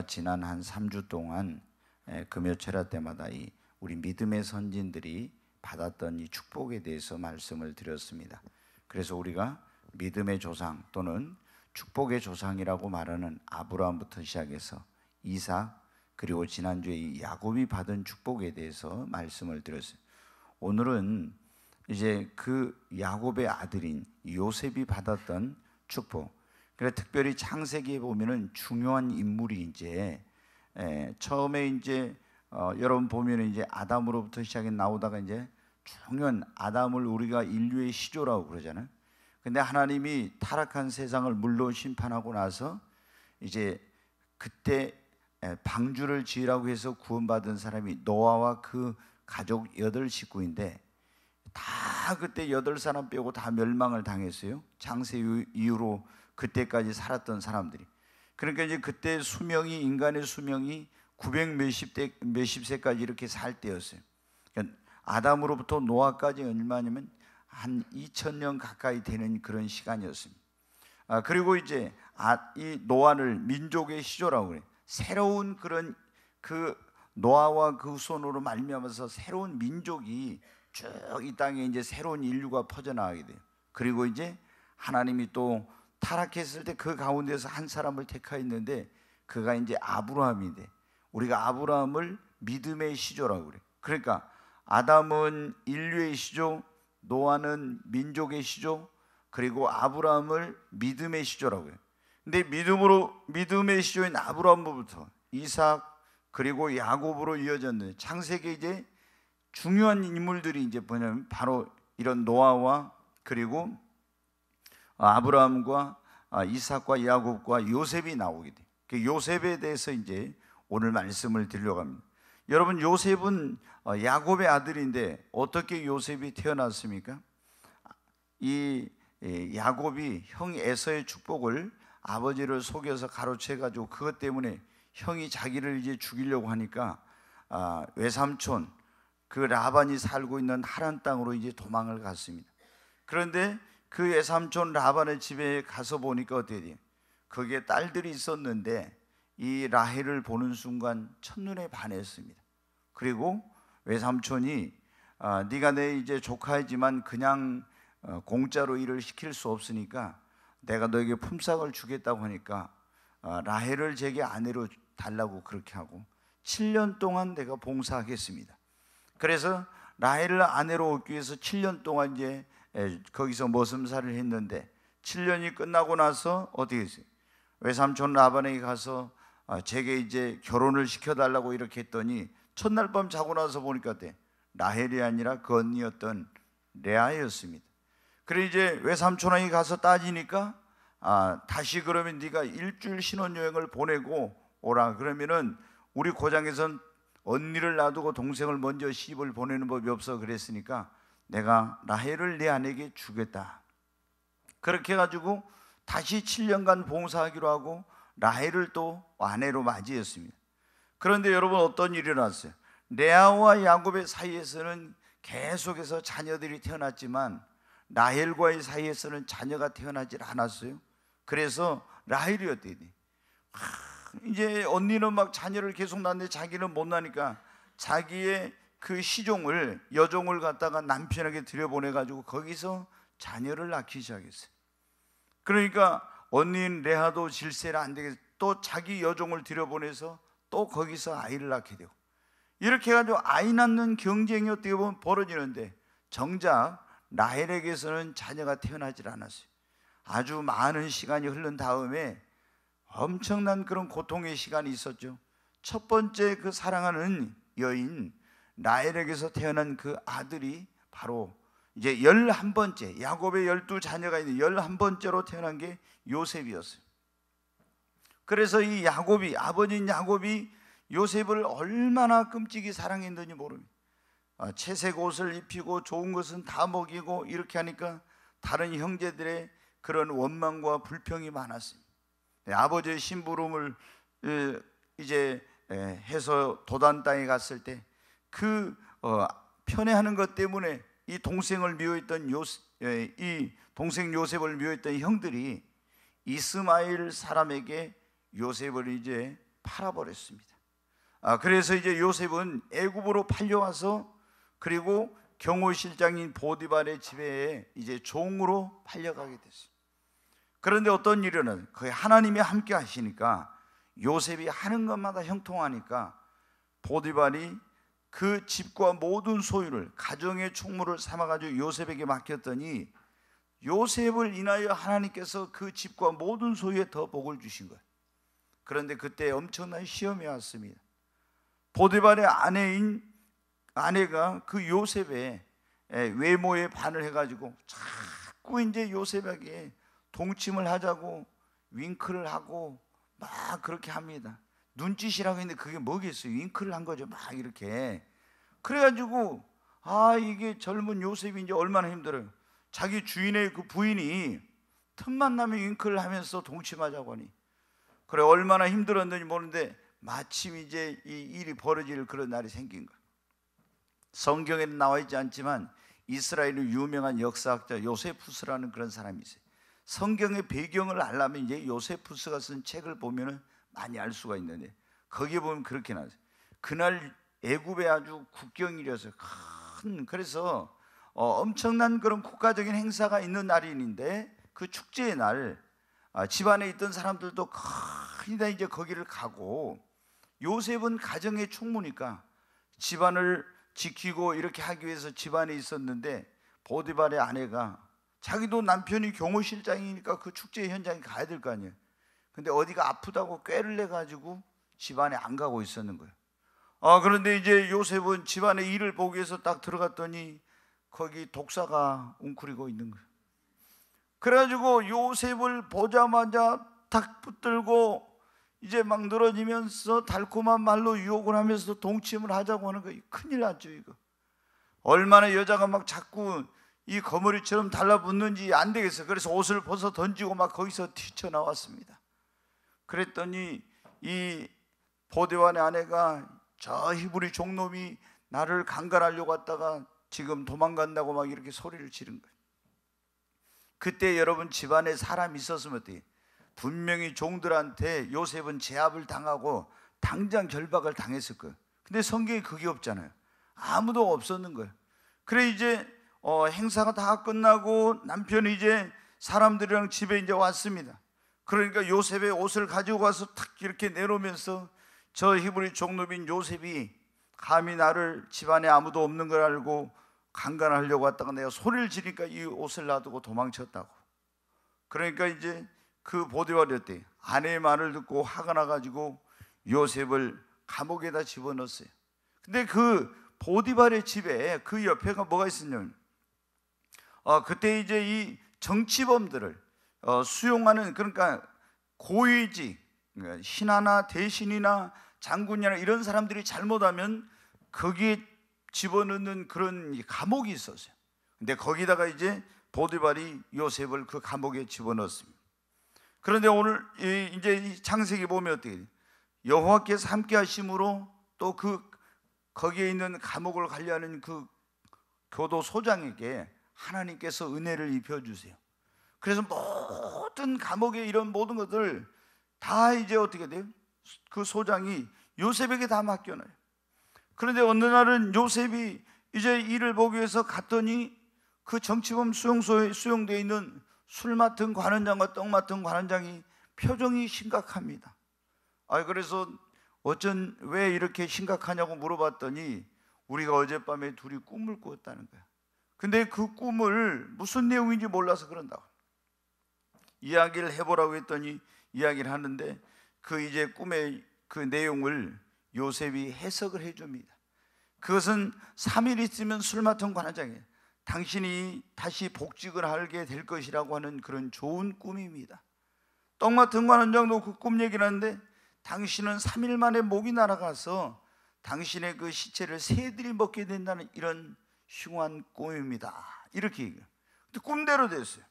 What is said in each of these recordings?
지난 한 3주 동안 금요 철야 때마다 우리 믿음의 선진들이 받았던 이 축복에 대해서 말씀을 드렸습니다. 그래서 우리가 믿음의 조상 또는 축복의 조상이라고 말하는 아브라함부터 시작해서 이삭, 그리고 지난주에 이 야곱이 받은 축복에 대해서 말씀을 드렸어요. 오늘은 이제 그 야곱의 아들인 요셉이 받았던 축복, 그래서 특별히 창세기에 보면은 중요한 인물이 이제 처음에 이제 여러분 보면은 이제 아담으로부터 시작해 나오다가 이제 중요한 아담을 우리가 인류의 시조라고 그러잖아요. 근데 하나님이 타락한 세상을 물로 심판하고 나서 이제 그때 방주를 지으라고 해서 구원받은 사람이 노아와 그 가족 8식구인데 다 그때 8사람 빼고 다 멸망을 당했어요. 창세 이후로 그때까지 살았던 사람들이. 그러니까 이제 그때 수명이, 인간의 수명이 900 몇십 세까지 이렇게 살 때였어요. 그러니까 아담으로부터 노아까지 얼마냐면 한 2000년 가까이 되는 그런 시간이었습니다. 그리고 이제 이 노아를 민족의 시조라고 그래요. 새로운 그런 그 노아와 그 후손으로 말미암아서 새로운 민족이 쭉 이 땅에 이제 새로운 인류가 퍼져나가게 돼요. 그리고 이제 하나님이 또 타락했을 때 그 가운데서 한 사람을 택하였는데 그가 이제 아브라함인데 우리가 아브라함을 믿음의 시조라고 그래요. 그러니까 아담은 인류의 시조, 노아는 민족의 시조, 그리고 아브라함을 믿음의 시조라고 해요. 근데 믿음의 시조인 아브라함부터 이삭 그리고 야곱으로 이어졌는데 창세기 이제 중요한 인물들이 이제 뭐냐면 바로 이런 노아와 그리고 아브라함과 이삭과 야곱과 요셉이 나오게 돼요. 그 요셉에 대해서 이제 오늘 말씀을 드리려고 합니다. 여러분, 요셉은 야곱의 아들인데 어떻게 요셉이 태어났습니까? 이 야곱이 형 에서의 축복을 아버지를 속여서 가로채 가지고 그것 때문에 형이 자기를 이제 죽이려고 하니까 외삼촌 그 라반이 살고 있는 하란 땅으로 이제 도망을 갔습니다. 그런데 그 외삼촌 라반의 집에 가서 보니까 어떻게 돼요? 거기에 딸들이 있었는데 이 라헬을 보는 순간 첫눈에 반했습니다. 그리고 외삼촌이 네가 내 이제 조카이지만 그냥 공짜로 일을 시킬 수 없으니까 내가 너에게 품삯을 주겠다고 하니까 라헬을 제게 아내로 달라고 그렇게 하고 7년 동안 내가 봉사하겠습니다. 그래서 라헬을 아내로 얻기 위해서 7년 동안 이제 거기서 머슴살을 했는데 7년이 끝나고 나서 어떻게 했어요? 외삼촌 라반에게 가서 제게 이제 결혼을 시켜달라고 이렇게 했더니 첫날 밤 자고 나서 보니까 어때? 라헬이 아니라 그 언니였던 레아였습니다. 그래 이제 외삼촌에게 가서 따지니까 다시 그러면 네가 일주일 신혼여행을 보내고 오라. 그러면은 우리 고장에선 언니를 놔두고 동생을 먼저 시집을 보내는 법이 없어. 그랬으니까 내가 라헬을 내 아내에게 주겠다. 그렇게 해가지고 다시 7년간 봉사하기로 하고 라헬을 또 아내로 맞이했습니다. 그런데 여러분 어떤 일이 일어났어요? 레아와 야곱의 사이에서는 계속해서 자녀들이 태어났지만 라헬과의 사이에서는 자녀가 태어나질 않았어요. 그래서 라헬이 어때요? 이제 언니는 막 자녀를 계속 낳는데 자기는 못 나니까 자기의 그 시종을 여종을 갖다가 남편에게 들여보내가지고 거기서 자녀를 낳기 시작했어요. 그러니까 언니인 레아도 질세라 안 되겠어. 또 자기 여종을 들여보내서 또 거기서 아이를 낳게 되고 이렇게 해가지고 아이 낳는 경쟁이 어떻게 보면 벌어지는데 정작 라헬에게서는 자녀가 태어나질 않았어요. 아주 많은 시간이 흐른 다음에 엄청난 그런 고통의 시간이 있었죠. 첫 번째 그 사랑하는 여인 라헬에게서 태어난 그 아들이 바로 이제 11번째 야곱의 12자녀가 있는 11번째로 태어난 게 요셉이었어요. 그래서 이 야곱이 아버지인 야곱이 요셉을 얼마나 끔찍이 사랑했는지 모릅니다. 채색 옷을 입히고 좋은 것은 다 먹이고 이렇게 하니까 다른 형제들의 그런 원망과 불평이 많았습니다. 아버지의 심부름을 이제 해서 도단 땅에 갔을 때 그 편애하는 것 때문에 이 동생을 미워했던 이 동생 요셉을 미워했던 형들이 이스마엘 사람에게 요셉을 이제 팔아버렸습니다. 그래서 이제 요셉은 애굽으로 팔려와서 그리고 경호실장인 보디발의 집에 이제 종으로 팔려가게 됐어요. 그런데 어떤 일은 거의 하나님이 함께 하시니까 요셉이 하는 것마다 형통하니까 보디발이 그 집과 모든 소유를 가정의 총무를 삼아가지고 요셉에게 맡겼더니 요셉을 인하여 하나님께서 그 집과 모든 소유에 더 복을 주신 거예요. 그런데 그때 엄청난 시험이 왔습니다. 보디발의 아내가 그 요셉의 외모에 반을 해가지고 자꾸 이제 요셉에게 동침을 하자고 윙크를 하고 막 그렇게 합니다. 눈짓이라고 했는데 그게 뭐겠어요? 윙크를 한 거죠. 막 이렇게. 그래가지고 이게 젊은 요셉이 이제 얼마나 힘들어요. 자기 주인의 그 부인이 틈만 나면 윙크를 하면서 동침하자고 하니 그래 얼마나 힘들었는지 모르는데 마침 이제 이 일이 벌어질 그런 날이 생긴 거예요. 성경에는 나와 있지 않지만 이스라엘의 유명한 역사학자 요세푸스라는 그런 사람이 있어요. 성경의 배경을 알려면 이제 요세푸스가 쓴 책을 보면은 많이 알 수가 있는데 거기에 보면 그렇게 나와요. 그날 애굽에 아주 국경일이어서 그래서 엄청난 그런 국가적인 행사가 있는 날인데 그 축제의 날 집안에 있던 사람들도 거의 다 이제 거기를 가고 요셉은 가정의 총무니까 집안을 지키고 이렇게 하기 위해서 집안에 있었는데 보디발의 아내가 자기도 남편이 경호실장이니까 그 축제 현장에 가야 될 거 아니에요. 근데 어디가 아프다고 꾀를 내가지고 집안에 안 가고 있었는 거예요. 그런데 이제 요셉은 집안의 일을 보기 위해서 딱 들어갔더니 거기 독사가 웅크리고 있는 거예요. 그래가지고 요셉을 보자마자 탁 붙들고 이제 막 늘어지면서 달콤한 말로 유혹을 하면서 동침을 하자고 하는 거예요. 큰일 났죠 이거. 얼마나 여자가 막 자꾸 이 거머리처럼 달라붙는지 안 되겠어요. 그래서 옷을 벗어 던지고 막 거기서 튀쳐나왔습니다. 그랬더니 이 보디발의 아내가 저 히브리 종놈이 나를 강간하려고 왔다가 지금 도망간다고 막 이렇게 소리를 지른 거예요. 그때 여러분 집안에 사람이 있었으면 어때요? 분명히 종들한테 요셉은 제압을 당하고 당장 결박을 당했을 거예요. 근데 성경에 그게 없잖아요. 아무도 없었는 거예요. 그래 이제 행사가 다 끝나고 남편이 이제 사람들이랑 집에 이제 왔습니다. 그러니까 요셉의 옷을 가지고 가서 탁 이렇게 내놓으면서 저 히브리 종놈인 요셉이 감히 나를 집안에 아무도 없는 걸 알고 강간하려고 왔다가 내가 소리를 지르니까 이 옷을 놔두고 도망쳤다고. 그러니까 이제 그 보디발이 어때? 아내의 말을 듣고 화가 나가지고 요셉을 감옥에다 집어넣었어요. 근데 그 보디발의 집에 그 옆에가 뭐가 있었냐면 그때 이제 이 정치범들을 수용하는, 그러니까 고위직, 그러니까 신하나 대신이나 장군이나 이런 사람들이 잘못하면 거기에 집어넣는 그런 감옥이 있었어요. 근데 거기다가 이제 보디발이 요셉을 그 감옥에 집어넣었습니다. 그런데 오늘 이제 이 창세기 보면 어떻게 돼요? 여호와께서 함께 하심으로 또 그 거기에 있는 감옥을 관리하는 그 교도소장에게 하나님께서 은혜를 입혀주세요. 그래서 모든 감옥의 이런 모든 것들 다 이제 어떻게 돼요? 그 소장이 요셉에게 다 맡겨놔요. 그런데 어느 날은 요셉이 이제 일을 보기 위해서 갔더니 그 정치범 수용소에 수용되어 있는 술 맡은 관원장과 떡 맡은 관원장이 표정이 심각합니다. 그래서 왜 이렇게 심각하냐고 물어봤더니 우리가 어젯밤에 둘이 꿈을 꾸었다는 거야. 근데 그 꿈을 무슨 내용인지 몰라서 그런다고. 이야기를 해보라고 했더니 이야기를 하는데 그 이제 꿈의 그 내용을 요셉이 해석을 해줍니다. 그것은 3일 있으면 술 맡은 관원장이에요. 당신이 다시 복직을 하게 될 것이라고 하는 그런 좋은 꿈입니다. 떡 맡은 관원장도 그 꿈 얘기를 하는데 당신은 3일 만에 목이 날아가서 당신의 그 시체를 새들이 먹게 된다는 이런 흉한 꿈입니다. 이렇게 얘기해요. 근데 꿈대로 됐어요.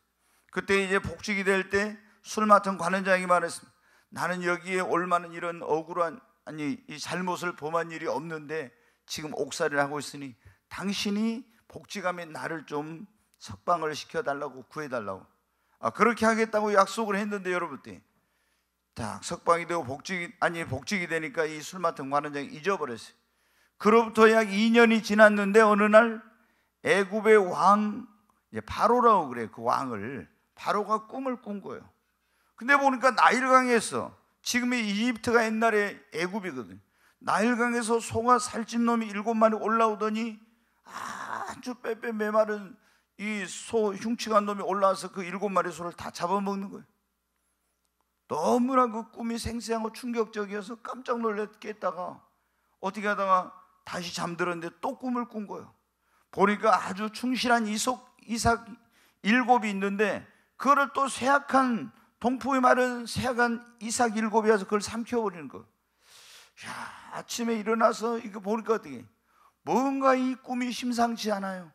그때 이제 복직이 될 때 술 맡은 관원장이 말했습니다. 나는 여기에 올 만한 이런 억울한 이 잘못을 범한 일이 없는데 지금 옥살이를 하고 있으니 당신이 복직하면 나를 좀 석방을 시켜달라고 구해달라고 그렇게 하겠다고 약속을 했는데 여러분, 딱 석방이 되고 복직이 되니까 이 술 맡은 관원장이 잊어버렸어요. 그로부터 약 2년이 지났는데 어느 날 애굽의 왕, 바로라고 그래. 그 왕을 바로가 꿈을 꾼 거예요. 근데 보니까 나일강에 있어. 지금의 이집트가 옛날에 애굽이거든. 나일강에서 소가 살찐 놈이 7마리 올라오더니 아주 빼빼 메마른 이 소 흉측한 놈이 올라와서 그 7마리 소를 다 잡아먹는 거예요. 너무나 그 꿈이 생생하고 충격적이어서 깜짝 놀랐겠다가 어떻게 하다가 다시 잠들었는데 또 꿈을 꾼 거예요. 보니까 아주 충실한 이삭 7이 있는데 그거를 또 쇠약한 동포의 말은 쇠약한 이삭 7이 와서 그걸 삼켜버리는 거예요. 야, 아침에 일어나서 이거 보니까 어떻게 뭔가 이 꿈이 심상치 않아요.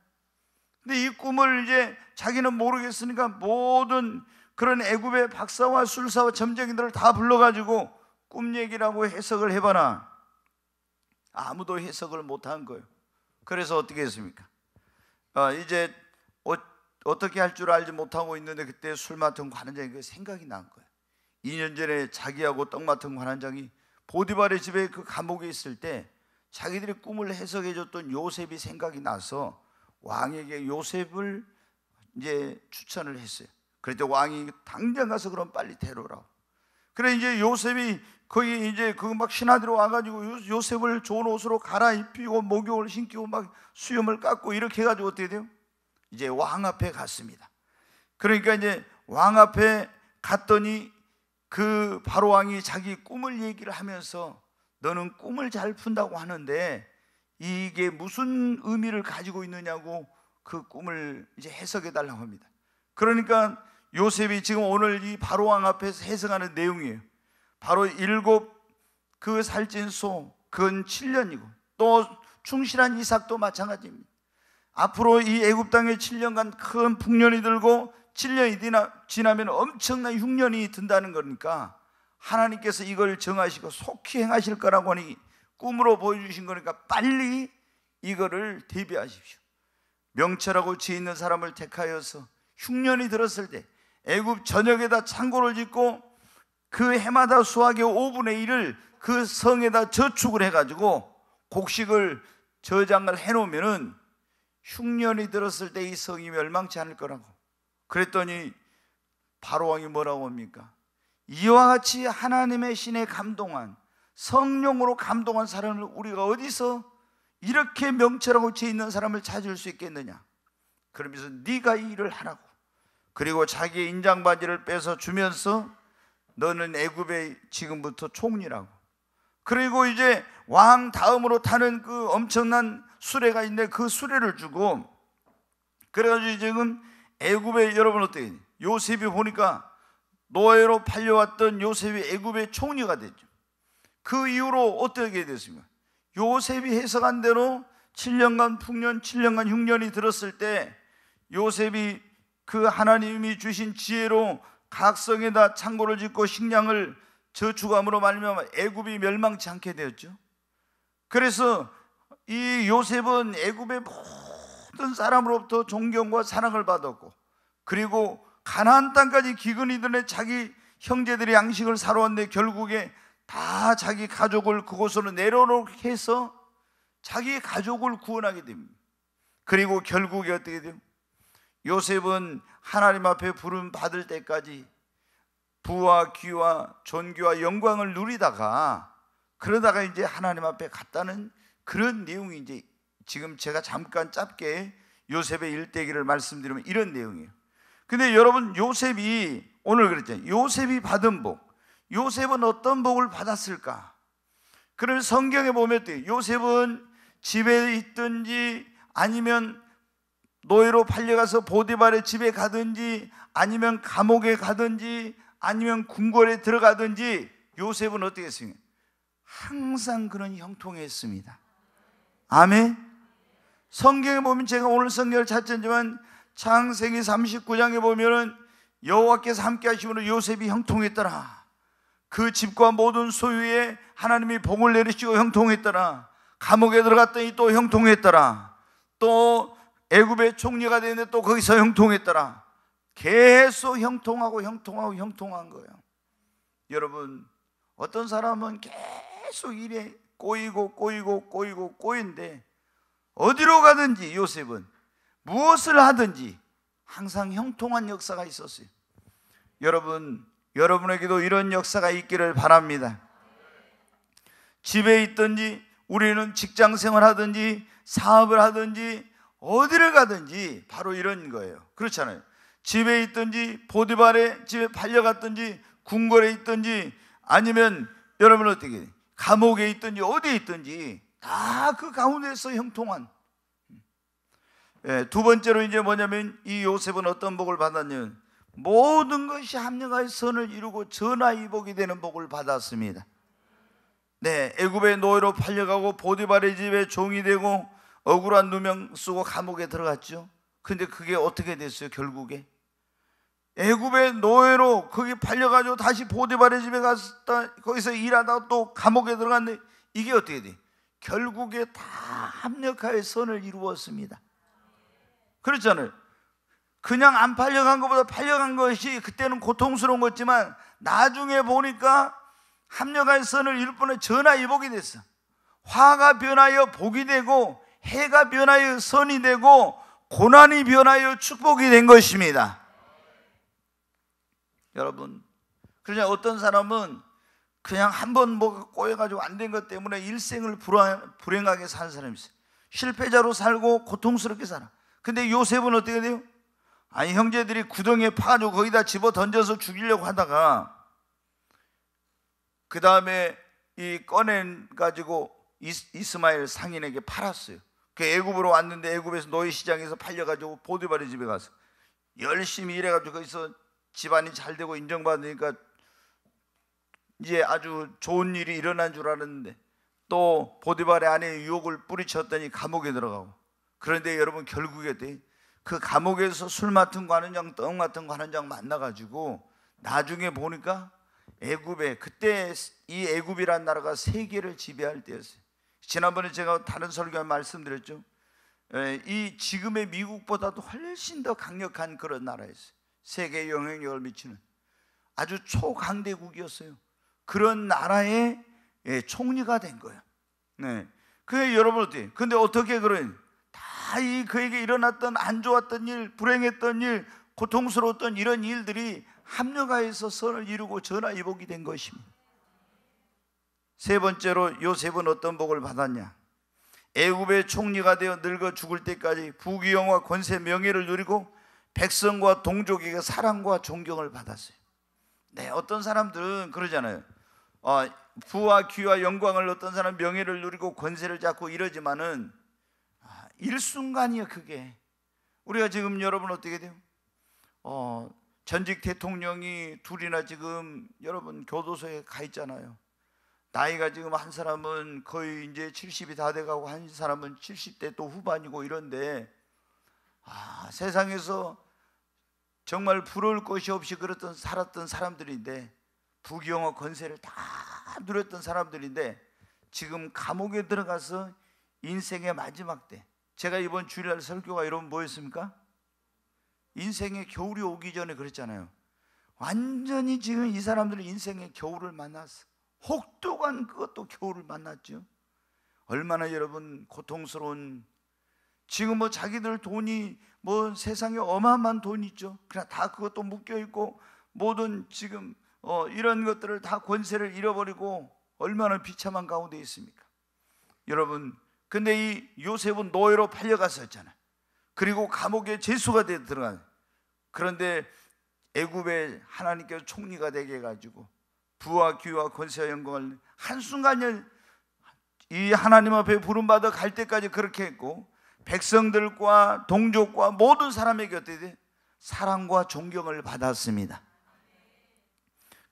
근데 이 꿈을 이제 자기는 모르겠으니까 모든 그런 애굽의 박사와 술사와 점쟁이들을 다 불러가지고 꿈 얘기라고 해석을 해봐라. 아무도 해석을 못한 거예요. 그래서 어떻게 했습니까? 이제 어떻게 할 줄 알지 못하고 있는데 그때 술 맡은 관원장이 그 생각이 난 거예요. 2년 전에 자기하고 떡 맡은 관원장이 보디발의 집에 그 감옥에 있을 때 자기들이 꿈을 해석해 줬던 요셉이 생각이 나서 왕에게 요셉을 이제 추천을 했어요. 그랬더니 왕이 당장 가서 그럼 빨리 데려오라고. 그래 이제 요셉이 거기 이제 그 막 신하들이 와가지고 요셉을 좋은 옷으로 갈아입히고 목욕을 신기고 막 수염을 깎고 이렇게 해가지고 어떻게 돼요? 이제 왕 앞에 갔습니다. 그러니까 이제 왕 앞에 갔더니 그 바로 왕이 자기 꿈을 얘기를 하면서 너는 꿈을 잘 푼다고 하는데 이게 무슨 의미를 가지고 있느냐고 그 꿈을 이제 해석해 달라고 합니다. 그러니까 요셉이 지금 오늘 이 바로 왕 앞에서 해석하는 내용이에요. 바로 7 그 살찐 소 그건 7년이고 또 충실한 이삭도 마찬가지입니다. 앞으로 이 애굽 땅에 7년간 큰 풍년이 들고 7년이 지나면 엄청난 흉년이 든다는 거니까 하나님께서 이걸 정하시고 속히 행하실 거라고 하니 꿈으로 보여주신 거니까 빨리 이거를 대비하십시오. 명철하고 지혜 있는 사람을 택하여서 흉년이 들었을 때 애굽 전역에다 창고를 짓고 그 해마다 수확의 5분의 1을 그 성에다 저축을 해가지고 곡식을 저장을 해놓으면은 흉년이 들었을 때 이 성이 멸망치 않을 거라고. 그랬더니 바로왕이 뭐라고 합니까? 이와 같이 하나님의 신에 감동한 성령으로 감동한 사람을 우리가 어디서 이렇게 명철하고 지혜 있는 사람을 찾을 수 있겠느냐? 그러면서 네가 이 일을 하라고. 그리고 자기의 인장바지를 빼서 주면서 너는 애굽의 지금부터 총리라고. 그리고 이제 왕 다음으로 타는 그 엄청난 수레가 있는데 그 수레를 주고 그래가지고 지금 애굽의 여러분 어때요? 요셉이 보니까 노예로 팔려왔던 요셉이 애굽의 총리가 됐죠. 그 이후로 어떻게 됐습니까? 요셉이 해석한 대로 7년간 풍년, 7년간 흉년이 들었을 때 요셉이 그 하나님이 주신 지혜로 각 성에다 창고를 짓고 식량을 저축함으로 말미암아 애굽이 멸망치 않게 되었죠. 그래서 이 요셉은 애굽의 모든 사람으로부터 존경과 사랑을 받았고 그리고 가나안 땅까지 기근이 드네 자기 형제들의 양식을 사러 왔는데 결국에 다 자기 가족을 그곳으로 내려놓게 해서 자기 가족을 구원하게 됩니다. 그리고 결국에 어떻게 돼요? 요셉은 하나님 앞에 부름 받을 때까지 부와 귀와 존귀와 영광을 누리다가 그러다가 이제 하나님 앞에 갔다는 그런 내용이 이제 지금 제가 잠깐 짧게 요셉의 일대기를 말씀드리면 이런 내용이에요. 근데 여러분 요셉이 오늘 그랬잖아요. 요셉이 받은 복, 요셉은 어떤 복을 받았을까? 그러면 성경에 보면 어때요? 요셉은 집에 있든지 아니면 노예로 팔려가서 보디발의 집에 가든지 아니면 감옥에 가든지 아니면 궁궐에 들어가든지 요셉은 어떻게 했습니까? 항상 그런 형통했습니다. 아멘. 성경에 보면 제가 오늘 성경을 찾았지만 창세기 39장에 보면은 여호와께서 함께 하심으로 요셉이 형통했더라. 그 집과 모든 소유에 하나님이 복을 내리시고 형통했더라. 감옥에 들어갔더니 또 형통했더라. 또 애굽의 총리가 되는데 또 거기서 형통했더라. 계속 형통하고 형통한 거예요. 여러분, 어떤 사람은 계속 일에 꼬이는데 어디로 가든지 요셉은 무엇을 하든지 항상 형통한 역사가 있었어요. 여러분, 여러분에게도 이런 역사가 있기를 바랍니다. 집에 있든지 우리는 직장 생활하든지 사업을 하든지 어디를 가든지 바로 이런 거예요. 그렇잖아요. 집에 있든지 보디발의 집에 팔려갔든지 궁궐에 있든지 아니면 여러분 어떻게 감옥에 있든지 어디에 있든지 다 그 가운데서 형통한. 두 번째로 이제 뭐냐면 이 요셉은 어떤 복을 받았냐면 모든 것이 합력하여 선을 이루고 전화위복이 되는 복을 받았습니다. 네, 애굽의 노예로 팔려가고 보디발의 집에 종이 되고 억울한 누명 쓰고 감옥에 들어갔죠. 근데 그게 어떻게 됐어요? 결국에 애굽의 노예로 거기 팔려가지고 다시 보디발의 집에 갔다 거기서 일하다가 또 감옥에 들어갔는데 이게 어떻게 돼? 결국에 다 합력하여 선을 이루었습니다. 그렇잖아요. 그냥 안 팔려간 것보다 팔려간 것이 그때는 고통스러운 거지만 나중에 보니까 합력하여 선을 이룰 뻔해 전화위복이 됐어. 화가 변하여 복이 되고 해가 변하여 선이 되고 고난이 변하여 축복이 된 것입니다. 여러분, 그러냐 어떤 사람은 그냥 한번 뭐가 꼬여가지고 안 된 것 때문에 일생을 불행하게 사는 사람이 있어요. 실패자로 살고 고통스럽게 살아. 근데 요셉은 어떻게 돼요? 아니 형제들이 구덩이에 파가지고 거기다 집어 던져서 죽이려고 하다가 그 다음에 이 꺼내가지고 이스마엘 상인에게 팔았어요. 그 애굽으로 왔는데 애굽에서 노예 시장에서 팔려가지고 보디발의 집에 가서 열심히 일해가지고 거기서 집안이 잘 되고 인정받으니까 이제 아주 좋은 일이 일어난 줄 알았는데 또 보디발의 아내의 유혹을 뿌리쳤더니 감옥에 들어가고. 그런데 여러분 결국에 그 감옥에서 술 맡은 관원장 떡 맡은 관원장 만나가지고 나중에 보니까 애굽에 그때 이 애굽이란 나라가 세계를 지배할 때였어요. 지난번에 제가 다른 설교에 말씀드렸죠. 이 지금의 미국보다도 훨씬 더 강력한 그런 나라였어요. 세계에 영향력을 미치는 아주 초강대국이었어요. 그런 나라의 총리가 된 거예요. 네. 그게 여러분 어때요? 근데 어떻게 그런 다 이 그에게 일어났던 안 좋았던 일, 불행했던 일, 고통스러웠던 이런 일들이 합력하여서 선을 이루고 전화위복이 된 것입니다. 세 번째로 요셉은 어떤 복을 받았냐? 애굽의 총리가 되어 늙어 죽을 때까지 부귀영화 권세 명예를 누리고 백성과 동족에게 사랑과 존경을 받았어요. 네, 어떤 사람들은 그러잖아요. 부와 귀와 영광을 어떤 사람 명예를 누리고 권세를 잡고 이러지만은 일순간이에요. 그게 우리가 지금 여러분 어떻게 돼요? 전직 대통령이 둘이나 지금 여러분 교도소에 가 있잖아요. 나이가 지금 한 사람은 거의 이제 70이 다 돼가고 한 사람은 70대 또 후반이고 이런데 세상에서 정말 부러울 것이 없이 살았던 사람들인데 부귀영화 권세를 다 누렸던 사람들인데 지금 감옥에 들어가서 인생의 마지막 때, 제가 이번 주일날 설교가 여러분 뭐였습니까? 인생의 겨울이 오기 전에 그랬잖아요. 완전히 지금 이 사람들은 인생의 겨울을 만났어. 혹독한 그것도 겨울을 만났죠. 얼마나 여러분 고통스러운, 지금 뭐 자기들 돈이 뭐 세상에 어마어마한 돈이 있죠. 그냥 다 그것도 묶여있고 모든 지금 이런 것들을 다 권세를 잃어버리고 얼마나 비참한 가운데 있습니까? 여러분, 근데 이 요셉은 노예로 팔려갔었잖아요. 그리고 감옥에 죄수가 되어 들어간. 그런데 애굽의 하나님께서 총리가 되게 해가지고 부와 귀와 권세와 영광을 한순간에 이 하나님 앞에 부름받아 갈 때까지 그렇게 했고 백성들과 동족과 모든 사람에게 어떻게 돼? 사랑과 존경을 받았습니다.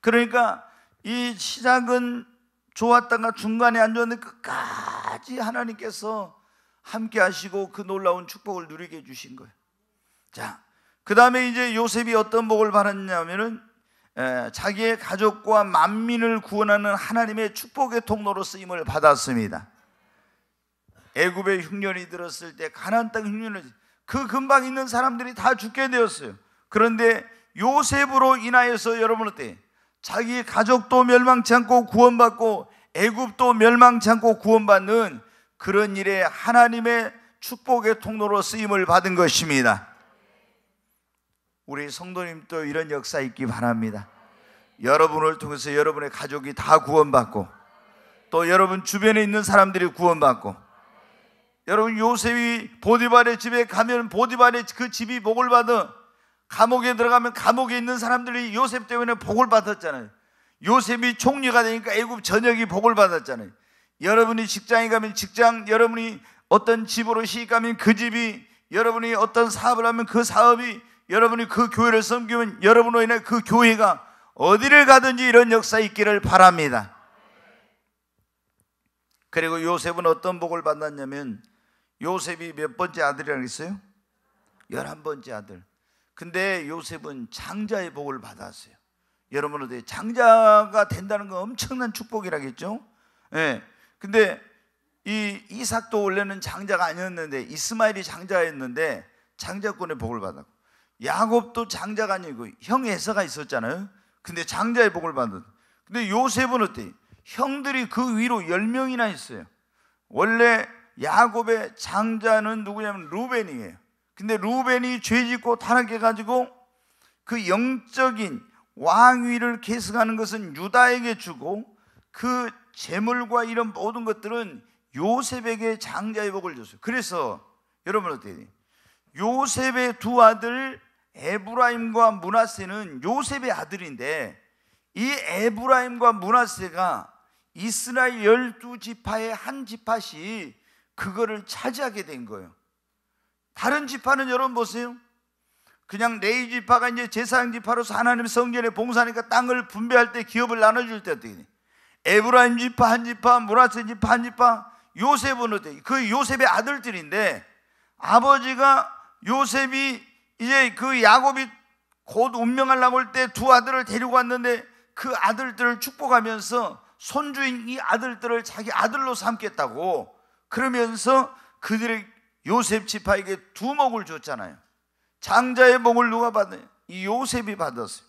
그러니까 이 시작은 좋았다가 중간에 안 좋았는데 끝까지 하나님께서 함께 하시고 그 놀라운 축복을 누리게 해주신 거예요. 자, 그 다음에 이제 요셉이 어떤 복을 받았냐면은 자기의 가족과 만민을 구원하는 하나님의 축복의 통로로 쓰임을 받았습니다. 애굽의 흉년이 들었을 때 가나안 땅 흉년을 그 근방 있는 사람들이 다 죽게 되었어요. 그런데 요셉으로 인하여서 여러분 어때요? 자기 가족도 멸망치 않고 구원받고 애굽도 멸망치 않고 구원받는 그런 일에 하나님의 축복의 통로로 쓰임을 받은 것입니다. 우리 성도님도 이런 역사 있기 바랍니다. 여러분을 통해서 여러분의 가족이 다 구원받고 또 여러분 주변에 있는 사람들이 구원받고, 여러분 요셉이 보디발의 집에 가면 보디발의 그 집이 복을 받아, 감옥에 들어가면 감옥에 있는 사람들이 요셉 때문에 복을 받았잖아요. 요셉이 총리가 되니까 애굽 전역이 복을 받았잖아요. 여러분이 직장에 가면 직장, 여러분이 어떤 집으로 시집가면 그 집이, 여러분이 어떤 사업을 하면 그 사업이, 여러분이 그 교회를 섬기면 여러분으로 인해 그 교회가 어디를 가든지 이런 역사 있기를 바랍니다. 그리고 요셉은 어떤 복을 받았냐면, 요셉이 몇 번째 아들이라고 했어요? 11번째 아들. 근데 요셉은 장자의 복을 받았어요. 여러분 어때요? 장자가 된다는 건 엄청난 축복이라겠죠? 예. 근데 이 이삭도 원래는 장자가 아니었는데 이스마엘이 장자였는데 장자권의 복을 받았고, 야곱도 장자가 아니고 형 에서가 있었잖아요. 근데 장자의 복을 받았고, 근데 요셉은 어때요? 형들이 그 위로 10명이나 있어요. 원래 야곱의 장자는 누구냐면 루벤이에요. 근데 루벤이 죄짓고 타락해가지고 그 영적인 왕위를 계승하는 것은 유다에게 주고 그 재물과 이런 모든 것들은 요셉에게 장자의 복을 줬어요. 그래서 여러분 어때요? 요셉의 두 아들 에브라임과 므낫세는 요셉의 아들인데, 이 에브라임과 므낫세가 이스라엘 12지파의 한 지파씩 그거를 차지하게 된 거예요. 다른 지파는 여러분 보세요. 그냥 레위 지파가 이제 제사장 지파로서 하나님 성전에 봉사하니까 땅을 분배할 때 기업을 나눠줄 때 어떻게 돼? 에브라임 지파 한 지파, 므낫세 지파 한 지파. 요셉은 어때? 그 요셉의 아들들인데, 아버지가 요셉이 이제 그 야곱이 곧 운명하려고 할 때 두 아들을 데리고 왔는데 그 아들들을 축복하면서 손주인 이 아들들을 자기 아들로 삼겠다고 그러면서 그들의 요셉 지파에게 두 목을 줬잖아요. 장자의 목을 누가 받아요? 이 요셉이 받았어요.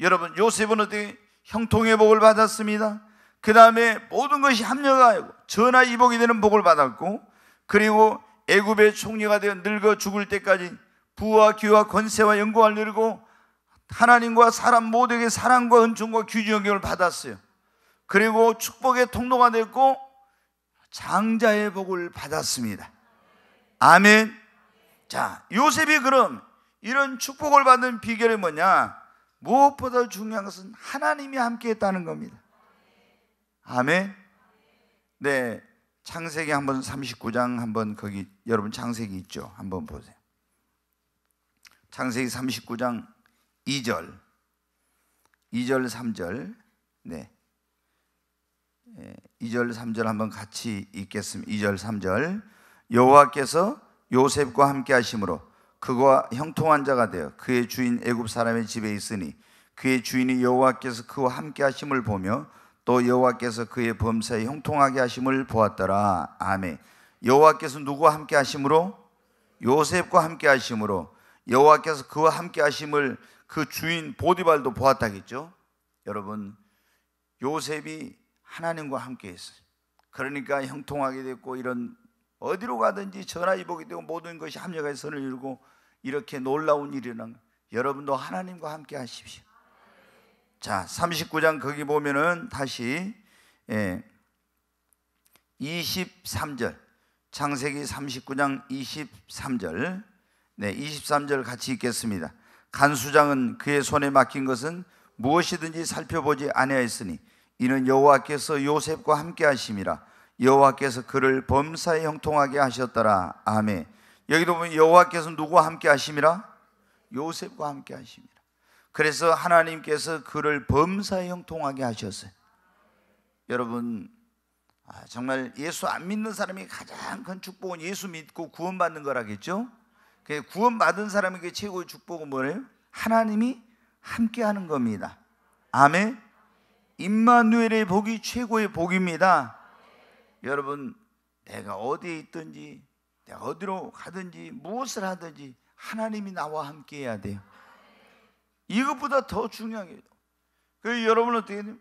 여러분 요셉은 어떻게 형통의 복을 받았습니다. 그 다음에 모든 것이 합력하여 전하 이복이 되는 복을 받았고, 그리고 애굽의 총리가 되어 늙어 죽을 때까지 부와 귀와 권세와 영광을 누리고 하나님과 사람 모두에게 사랑과 은총과 귀중 영광을 받았어요. 그리고 축복의 통로가 됐고 장자의 복을 받았습니다. 아멘. 자, 요셉이 그럼 이런 축복을 받는 비결이 뭐냐? 무엇보다 중요한 것은 하나님이 함께 했다는 겁니다. 아멘. 네, 창세기 한번 39장 한번 거기 여러분 창세기 있죠? 한번 보세요. 창세기 39장 2절 3절. 네, 2절 3절 한번 같이 읽겠습니다. 2절 3절. 여호와께서 요셉과 함께 하심으로 그가 형통한 자가 되어 그의 주인 애굽 사람의 집에 있으니 그의 주인이 여호와께서 그와 함께 하심을 보며 또 여호와께서 그의 범사에 형통하게 하심을 보았더라. 아멘. 여호와께서 누구와 함께 하심으로? 요셉과 함께 하심으로 여호와께서 그와 함께 하심을 그 주인 보디발도 보았다겠죠. 여러분 요셉이 하나님과 함께 했어요. 그러니까 형통하게 됐고, 이런 어디로 가든지 전화위복이 되고 모든 것이 합력하여 선을 이루고 이렇게 놀라운 일이 일어난, 여러분도 하나님과 함께 하십시오. 자, 39장 거기 보면은 다시 23절 창세기 39장 23절. 네, 23절 같이 읽겠습니다. 간수장은 그의 손에 맡긴 것은 무엇이든지 살펴보지 아니하였으니 이는 여호와께서 요셉과 함께 하심이라. 여호와께서 그를 범사에 형통하게 하셨더라. 아멘. 여기도 보면 여호와께서 누구와 함께 하심이라? 요셉과 함께 하심이라. 그래서 하나님께서 그를 범사에 형통하게 하셨어요. 여러분 정말 예수 안 믿는 사람이 가장 큰 축복은 예수 믿고 구원받는 거라겠죠. 구원받은 사람에게 최고의 축복은 뭐예요? 하나님이 함께하는 겁니다. 아멘. 임마누엘의 복이 최고의 복입니다. 여러분 내가 어디에 있든지 내가 어디로 가든지 무엇을 하든지 하나님이 나와 함께 해야 돼요. 이것보다 더 중요한 게 그 여러분 어떻게 돼요?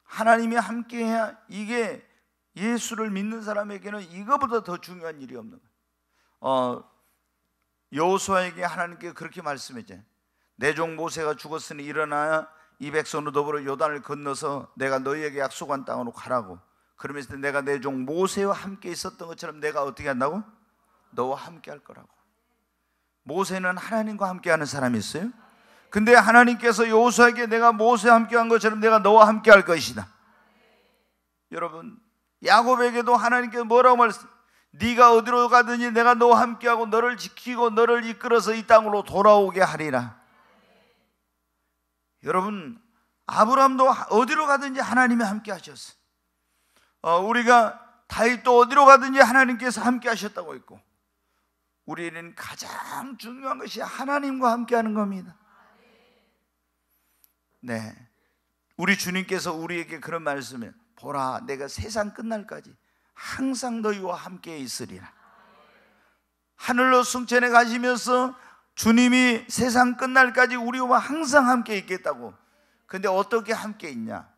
하나님이 함께해야, 이게 예수를 믿는 사람에게는 이거보다 더 중요한 일이 없는 거예요. 여호수아에게 하나님께 그렇게 말씀했잖아요. 내 종 모세가 죽었으니 일어나야 이 백성으로 더불어 요단을 건너서 내가 너희에게 약속한 땅으로 가라고. 그러면서 내가 내 종 모세와 함께 있었던 것처럼 내가 어떻게 한다고? 너와 함께 할 거라고. 모세는 하나님과 함께 하는 사람이 있어요. 근데 하나님께서 여호수아에게 내가 모세와 함께 한 것처럼 내가 너와 함께 할 것이다. 여러분, 야곱에게도 하나님께서 뭐라고 말했어요? 네가 어디로 가든지 내가 너와 함께하고 너를 지키고 너를 이끌어서 이 땅으로 돌아오게 하리라. 여러분, 아브라함도 어디로 가든지 하나님이 함께 하셨어요. 우리가 다윗도 어디로 가든지 하나님께서 함께 하셨다고 했고, 우리는 가장 중요한 것이 하나님과 함께 하는 겁니다. 네, 우리 주님께서 우리에게 그런 말씀을, 보라 내가 세상 끝날까지 항상 너희와 함께 있으리라. 하늘로 승천해 가시면서 주님이 세상 끝날까지 우리와 항상 함께 있겠다고. 근데 어떻게 함께 있냐?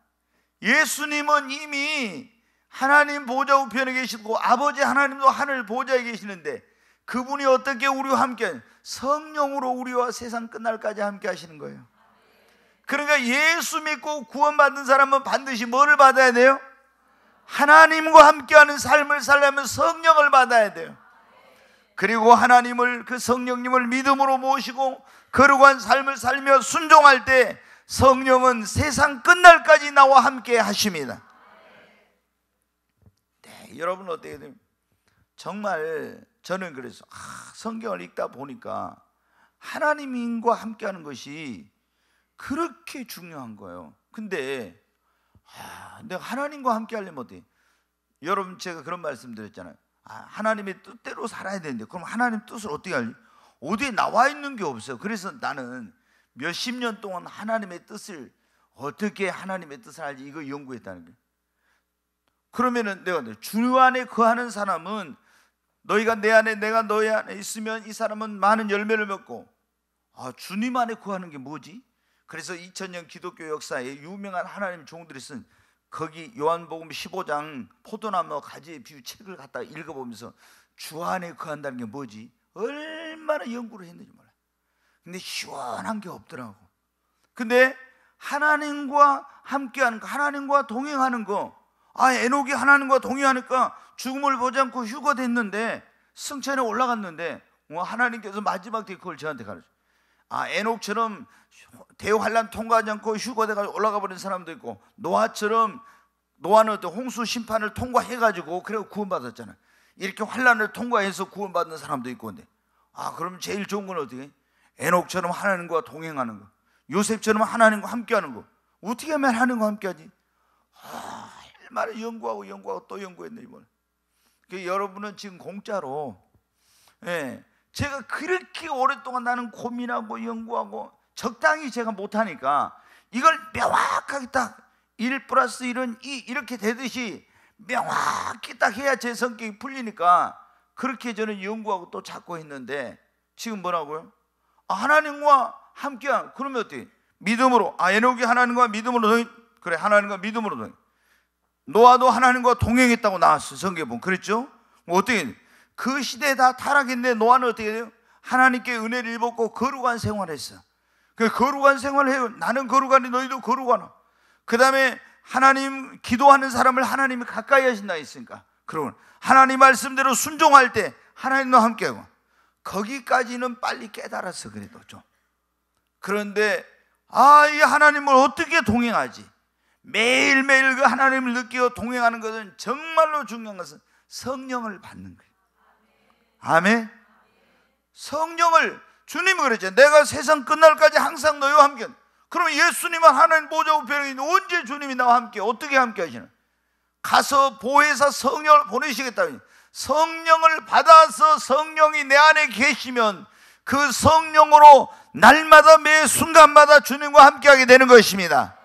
예수님은 이미 하나님 보좌 우편에 계시고 아버지 하나님도 하늘 보좌에 계시는데, 그분이 어떻게 우리와 함께, 성령으로 우리와 세상 끝날까지 함께 하시는 거예요. 그러니까 예수 믿고 구원받은 사람은 반드시 뭐를 받아야 돼요? 하나님과 함께하는 삶을 살려면 성령을 받아야 돼요. 그리고 하나님을, 그 성령님을 믿음으로 모시고 거룩한 삶을 살며 순종할 때 성령은 세상 끝날까지 나와 함께 하십니다. 네, 여러분 어떻게 됩니까? 정말 저는 그래서 성경을 읽다 보니까 하나님과 함께하는 것이 그렇게 중요한 거예요. 근데 내가 하나님과 함께 하려면 어떻게? 여러분, 제가 그런 말씀 드렸잖아요. 하나님의 뜻대로 살아야 되는데, 그럼 하나님 뜻을 어떻게 알지? 어디에 나와 있는 게 없어요. 그래서 나는 몇십 년 동안 하나님의 뜻을, 어떻게 하나님의 뜻을 알지, 이거 연구했다는 거예요. 그러면은 내가 주 안에 거하는 사람은, 너희가 내 안에 내가 너희 안에 있으면 이 사람은 많은 열매를 맺고, 주님 안에 거하는 게 뭐지? 그래서 2000년 기독교 역사에 유명한 하나님 종들이 쓴, 거기 요한복음 15장 포도나무 가지의 비유 책을 갖다가 읽어보면서 주 안에 거한다는 게 뭐지? 얼마나 연구를 했는지 몰라요. 근데 시원한 게 없더라고. 근데 하나님과 함께하는 거, 하나님과 동행하는 거, 에녹이 하나님과 동행하니까 죽음을 보지 않고 휴거됐는데, 승천에 올라갔는데 하나님께서 마지막 때 그걸 저한테 가르쳐요. 에녹처럼 대환란 통과하지 않고 휴거돼가 올라가 버린 사람도 있고, 노아처럼, 노아는 어떤 홍수 심판을 통과해가지고 그래서 구원받았잖아요. 이렇게 환란을 통과해서 구원받는 사람도 있고. 근데 그럼 제일 좋은 건 어떻게? 에녹처럼 하나님과 동행하는 거, 요셉처럼 하나님과 함께하는 거. 어떻게 하면 하나님과 함께하지? 얼마나 연구하고 또 연구했는지 몰라. 여러분은 지금 공짜로, 제가 그렇게 오랫동안 나는 고민하고 연구하고 적당히 제가 못하니까 이걸 명확하게 딱 1 플러스 1은 2 이렇게 되듯이 명확히 딱 해야 제 성격이 풀리니까 그렇게 저는 연구하고 또 찾고 했는데, 지금 뭐라고요? 하나님과 함께한, 그러면 어떻게? 믿음으로, 에녹이 하나님과 믿음으로 동행, 그래, 하나님과 믿음으로 동행. 노아도 하나님과 동행했다고 나왔어요. 성경에 보면 그랬죠? 어떻게? 그 시대에 다 타락했는데 노아는 어떻게 돼요? 하나님께 은혜를 입었고 거룩한 생활을 했어. 그 거룩한 생활을 해요. 나는 거룩하니 너희도 거룩하나. 그 다음에 하나님 기도하는 사람을 하나님이 가까이 하신다 했으니까, 그러면 하나님 말씀대로 순종할 때 하나님과 함께하고, 거기까지는 빨리 깨달았어. 그래도 좀. 그런데 이 하나님을 어떻게 동행하지? 매일매일 그 하나님을 느끼고 동행하는 것은, 정말로 중요한 것은 성령을 받는 거예요. 아멘. 성령을, 주님이 그랬죠. 내가 세상 끝날까지 항상 너희와 함께. 그러면 예수님은 하나님 보좌 우편에 있는데 언제 주님이 나와 함께, 어떻게 함께 하시나? 가서 보혜사 성령을 보내시겠다. 성령을 받아서 성령이 내 안에 계시면 그 성령으로 날마다 매 순간마다 주님과 함께하게 되는 것입니다.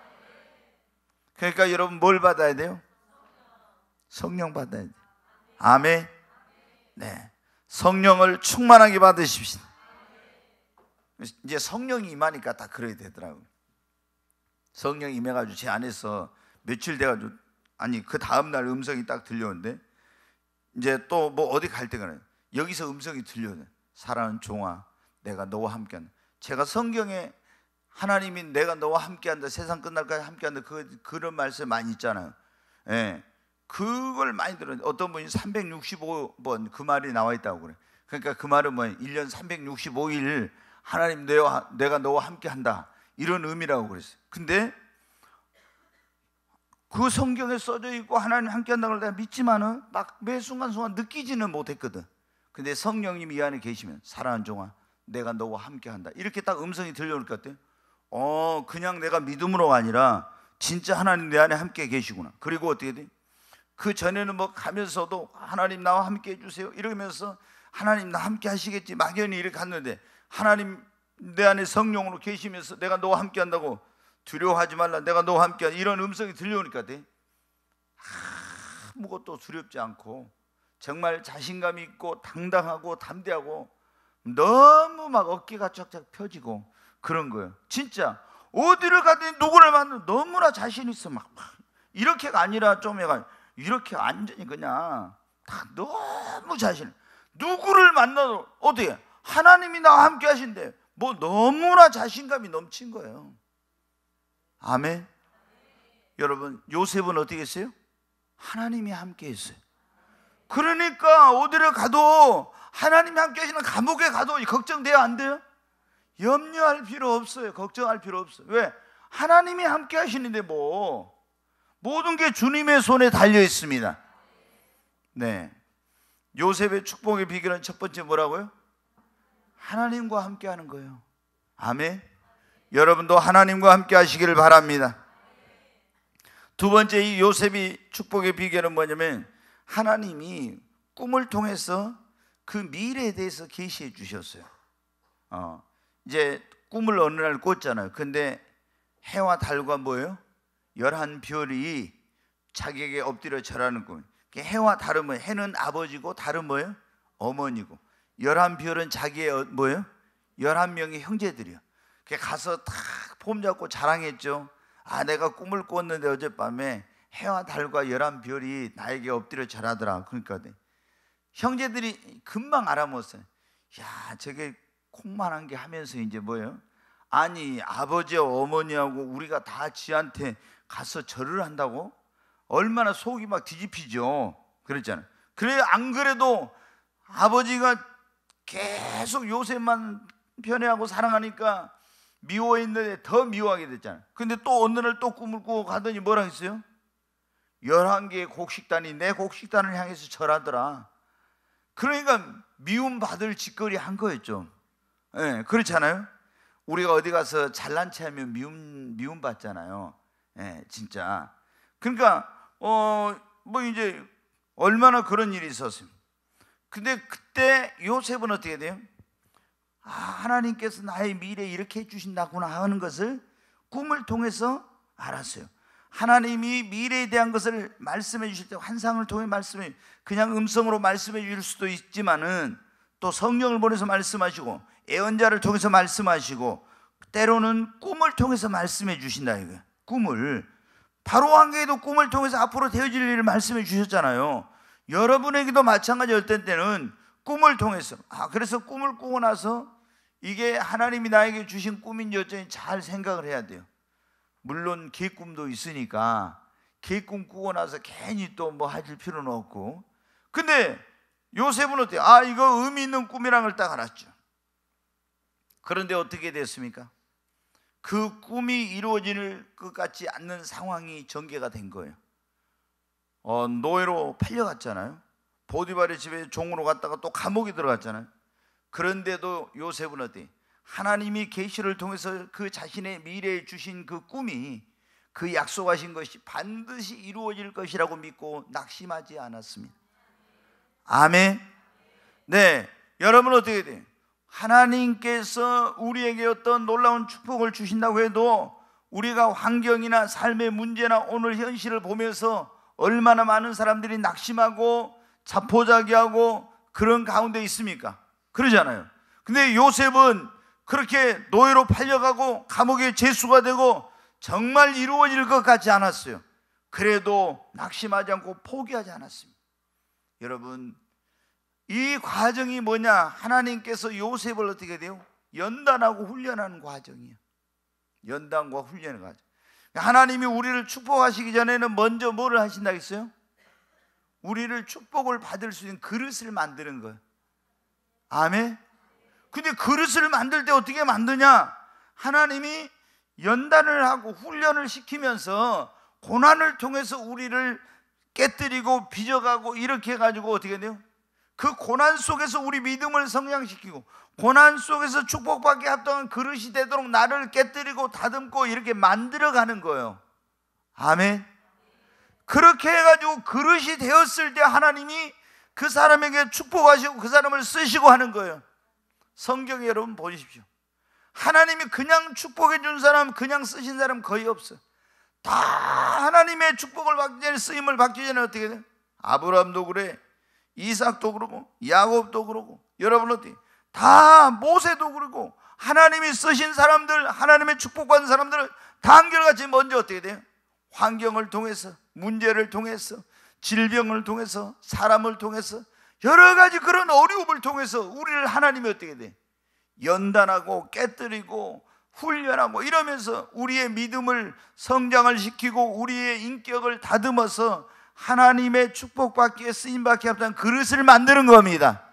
그러니까 여러분 뭘 받아야 돼요? 성령 받아야 돼요. 아멘. 네, 성령을 충만하게 받으십시오. 이제 성령이 임하니까 다 그래야 되더라고요. 성령이 임해가지고 제 안에서 며칠 돼가지고, 아니 그 다음날 음성이 딱 들려오는데, 이제 또 뭐 어디 갈 때가 여기서 음성이 들려오네. 사랑하는 종아, 내가 너와 함께한다. 제가 성경에 하나님이 내가 너와 함께한다, 세상 끝날까지 함께한다, 그런 말씀 많이 있잖아요. 예, 그걸 많이 들었는데 어떤 분이 365번 그 말이 나와 있다고 그래. 그러니까 그 말은 뭐예요? 1년 365일 하나님 내가 너와 함께한다, 이런 의미라고 그랬어요. 근데 그 성경에 써져 있고 하나님 함께한다고 내가 믿지만은 막 매 순간순간 느끼지는 못했거든. 근데 성령님이 이 안에 계시면 사랑하는 종아, 내가 너와 함께한다, 이렇게 딱 음성이 들려올 것 같아요. 그냥 내가 믿음으로가 아니라 진짜 하나님 내 안에 함께 계시구나. 그리고 어떻게 돼? 그 전에는 뭐 가면서도 하나님 나와 함께 해주세요 이러면서 하나님 나 함께 하시겠지 막연히 이렇게 갔는데, 하나님 내 안에 성령으로 계시면서 내가 너와 함께 한다고, 두려워하지 말라, 내가 너와 함께 한다, 이런 음성이 들려오니까 돼. 아무것도 두렵지 않고 정말 자신감 있고 당당하고 담대하고 너무 막 어깨가 쫙쫙 펴지고 그런 거예요. 진짜 어디를 가든 누구를 만나도 너무나 자신 있어. 막 이렇게가 아니라 좀 약간 이렇게 완전히 그냥 다 너무 자신, 누구를 만나도 어떻게 하나님이 나와 함께 하신대, 뭐 너무나 자신감이 넘친 거예요. 아멘. 여러분, 요셉은 어떻게 했어요? 하나님이 함께 했어요. 그러니까 어디를 가도 하나님이 함께 하시는, 감옥에 가도 걱정돼요, 안 돼요? 염려할 필요 없어요. 걱정할 필요 없어요. 왜? 하나님이 함께 하시는데 뭐 모든 게 주님의 손에 달려 있습니다. 네, 요셉의 축복의 비결은 첫 번째 뭐라고요? 하나님과 함께 하는 거예요. 아멘. 여러분도 하나님과 함께 하시기를 바랍니다. 두 번째, 이 요셉이 축복의 비결은 뭐냐면 하나님이 꿈을 통해서 그 미래에 대해서 계시해 주셨어요. 이제 꿈을 어느 날 꿨잖아요. 근데 해와 달과 뭐예요? 11별이 자기에게 엎드려 절하는 꿈. 해와 달은 뭐예요? 해는 아버지고 달은 뭐예요? 어머니고, 11별은 자기의 뭐예요? 11명의 형제들이요. 가서 탁 폼 잡고 자랑했죠. 내가 꿈을 꿨는데 어젯밤에 해와 달과 11별이 나에게 엎드려 절하더라. 그러니까 형제들이 금방 알아먹었어요. 야, 저게 콩만한 게 하면서 이제 뭐예요? 아니, 아버지와 어머니하고 우리가 다 지한테 가서 절을 한다고? 얼마나 속이 막 뒤집히죠. 그랬잖아요. 그래, 안 그래도 아버지가 계속 요셉만 편애하고 사랑하니까 미워했는데 더 미워하게 됐잖아요. 근데 또 어느 날 또 꿈을 꾸고 가더니 뭐라 했어요? 11개의 곡식단이 내 곡식단을 향해서 절하더라. 그러니까 미움받을 짓거리 한 거였죠. 네, 그렇잖아요. 우리가 어디 가서 잘난 체 하면 미움 받잖아요. 네, 진짜. 그러니까 뭐 이제 얼마나 그런 일이 있었어요. 근데 그때 요셉은 어떻게 돼요? 하나님께서 나의 미래 이렇게 해주신다구나 하는 것을 꿈을 통해서 알았어요. 하나님이 미래에 대한 것을 말씀해 주실 때 환상을 통해 말씀해, 그냥 음성으로 말씀해 주실 수도 있지만은 또 성령을 보내서 말씀하시고 예언자를 통해서 말씀하시고 때로는 꿈을 통해서 말씀해 주신다 이거예요. 꿈을, 바로 왕에게도 꿈을 통해서 앞으로 되어질 일을 말씀해 주셨잖아요. 여러분에게도 마찬가지. 어떤 때는 꿈을 통해서, 그래서 꿈을 꾸고 나서 이게 하나님이 나에게 주신 꿈인지 어쩐지 잘 생각을 해야 돼요. 물론 개꿈도 있으니까 개꿈 꾸고 나서 괜히 또 뭐 하실 필요는 없고. 근데 요셉은 어때요? 이거 의미 있는 꿈이란 걸 딱 알았죠. 그런데 어떻게 됐습니까? 그 꿈이 이루어질 것 같지 않는 상황이 전개가 된 거예요. 노예로 팔려갔잖아요. 보디발의 집에 종으로 갔다가 또 감옥에 들어갔잖아요. 그런데도 요셉은 어때? 하나님이 계시를 통해서 그 자신의 미래에 주신 그 꿈이, 그 약속하신 것이 반드시 이루어질 것이라고 믿고 낙심하지 않았습니다. 아멘. 네, 여러분 어떻게 돼요? 하나님께서 우리에게 어떤 놀라운 축복을 주신다고 해도 우리가 환경이나 삶의 문제나 오늘 현실을 보면서 얼마나 많은 사람들이 낙심하고 자포자기하고 그런 가운데 있습니까? 그러잖아요. 근데 요셉은 그렇게 노예로 팔려가고 감옥에 제수가 되고 정말 이루어질 것 같지 않았어요. 그래도 낙심하지 않고 포기하지 않았습니다. 여러분, 이 과정이 뭐냐? 하나님께서 요셉을 어떻게 돼요? 연단하고 훈련하는 과정이에요. 연단과 훈련의 과정. 하나님이 우리를 축복하시기 전에는 먼저 뭐를 하신다 했어요? 우리를 축복을 받을 수 있는 그릇을 만드는 거예요. 아멘. 근데 그릇을 만들 때 어떻게 만드냐? 하나님이 연단을 하고 훈련을 시키면서 고난을 통해서 우리를 깨뜨리고 빚어가고 이렇게 해가지고 어떻게 돼요? 그 고난 속에서 우리 믿음을 성장시키고 고난 속에서 축복받게 합당한 그릇이 되도록 나를 깨뜨리고 다듬고 이렇게 만들어가는 거예요. 아멘. 그렇게 해가지고 그릇이 되었을 때 하나님이 그 사람에게 축복하시고 그 사람을 쓰시고 하는 거예요. 성경에 여러분 보십시오. 하나님이 그냥 축복해 준 사람, 그냥 쓰신 사람 거의 없어요. 다 하나님의 축복을 받기 전에, 쓰임을 받기 전에 어떻게 돼요? 아브라함도 그래, 이삭도 그러고 야곱도 그러고, 여러분 어떻게 다 모세도 그러고, 하나님이 쓰신 사람들, 하나님의 축복받은 사람들은 다 한결같이 먼저 어떻게 돼요? 환경을 통해서, 문제를 통해서, 질병을 통해서, 사람을 통해서, 여러 가지 그런 어려움을 통해서 우리를 하나님이 어떻게 돼? 연단하고 깨뜨리고 훈련하고 이러면서 우리의 믿음을 성장을 시키고 우리의 인격을 다듬어서 하나님의 축복받기에 쓰임받기에 합당한 그릇을 만드는 겁니다.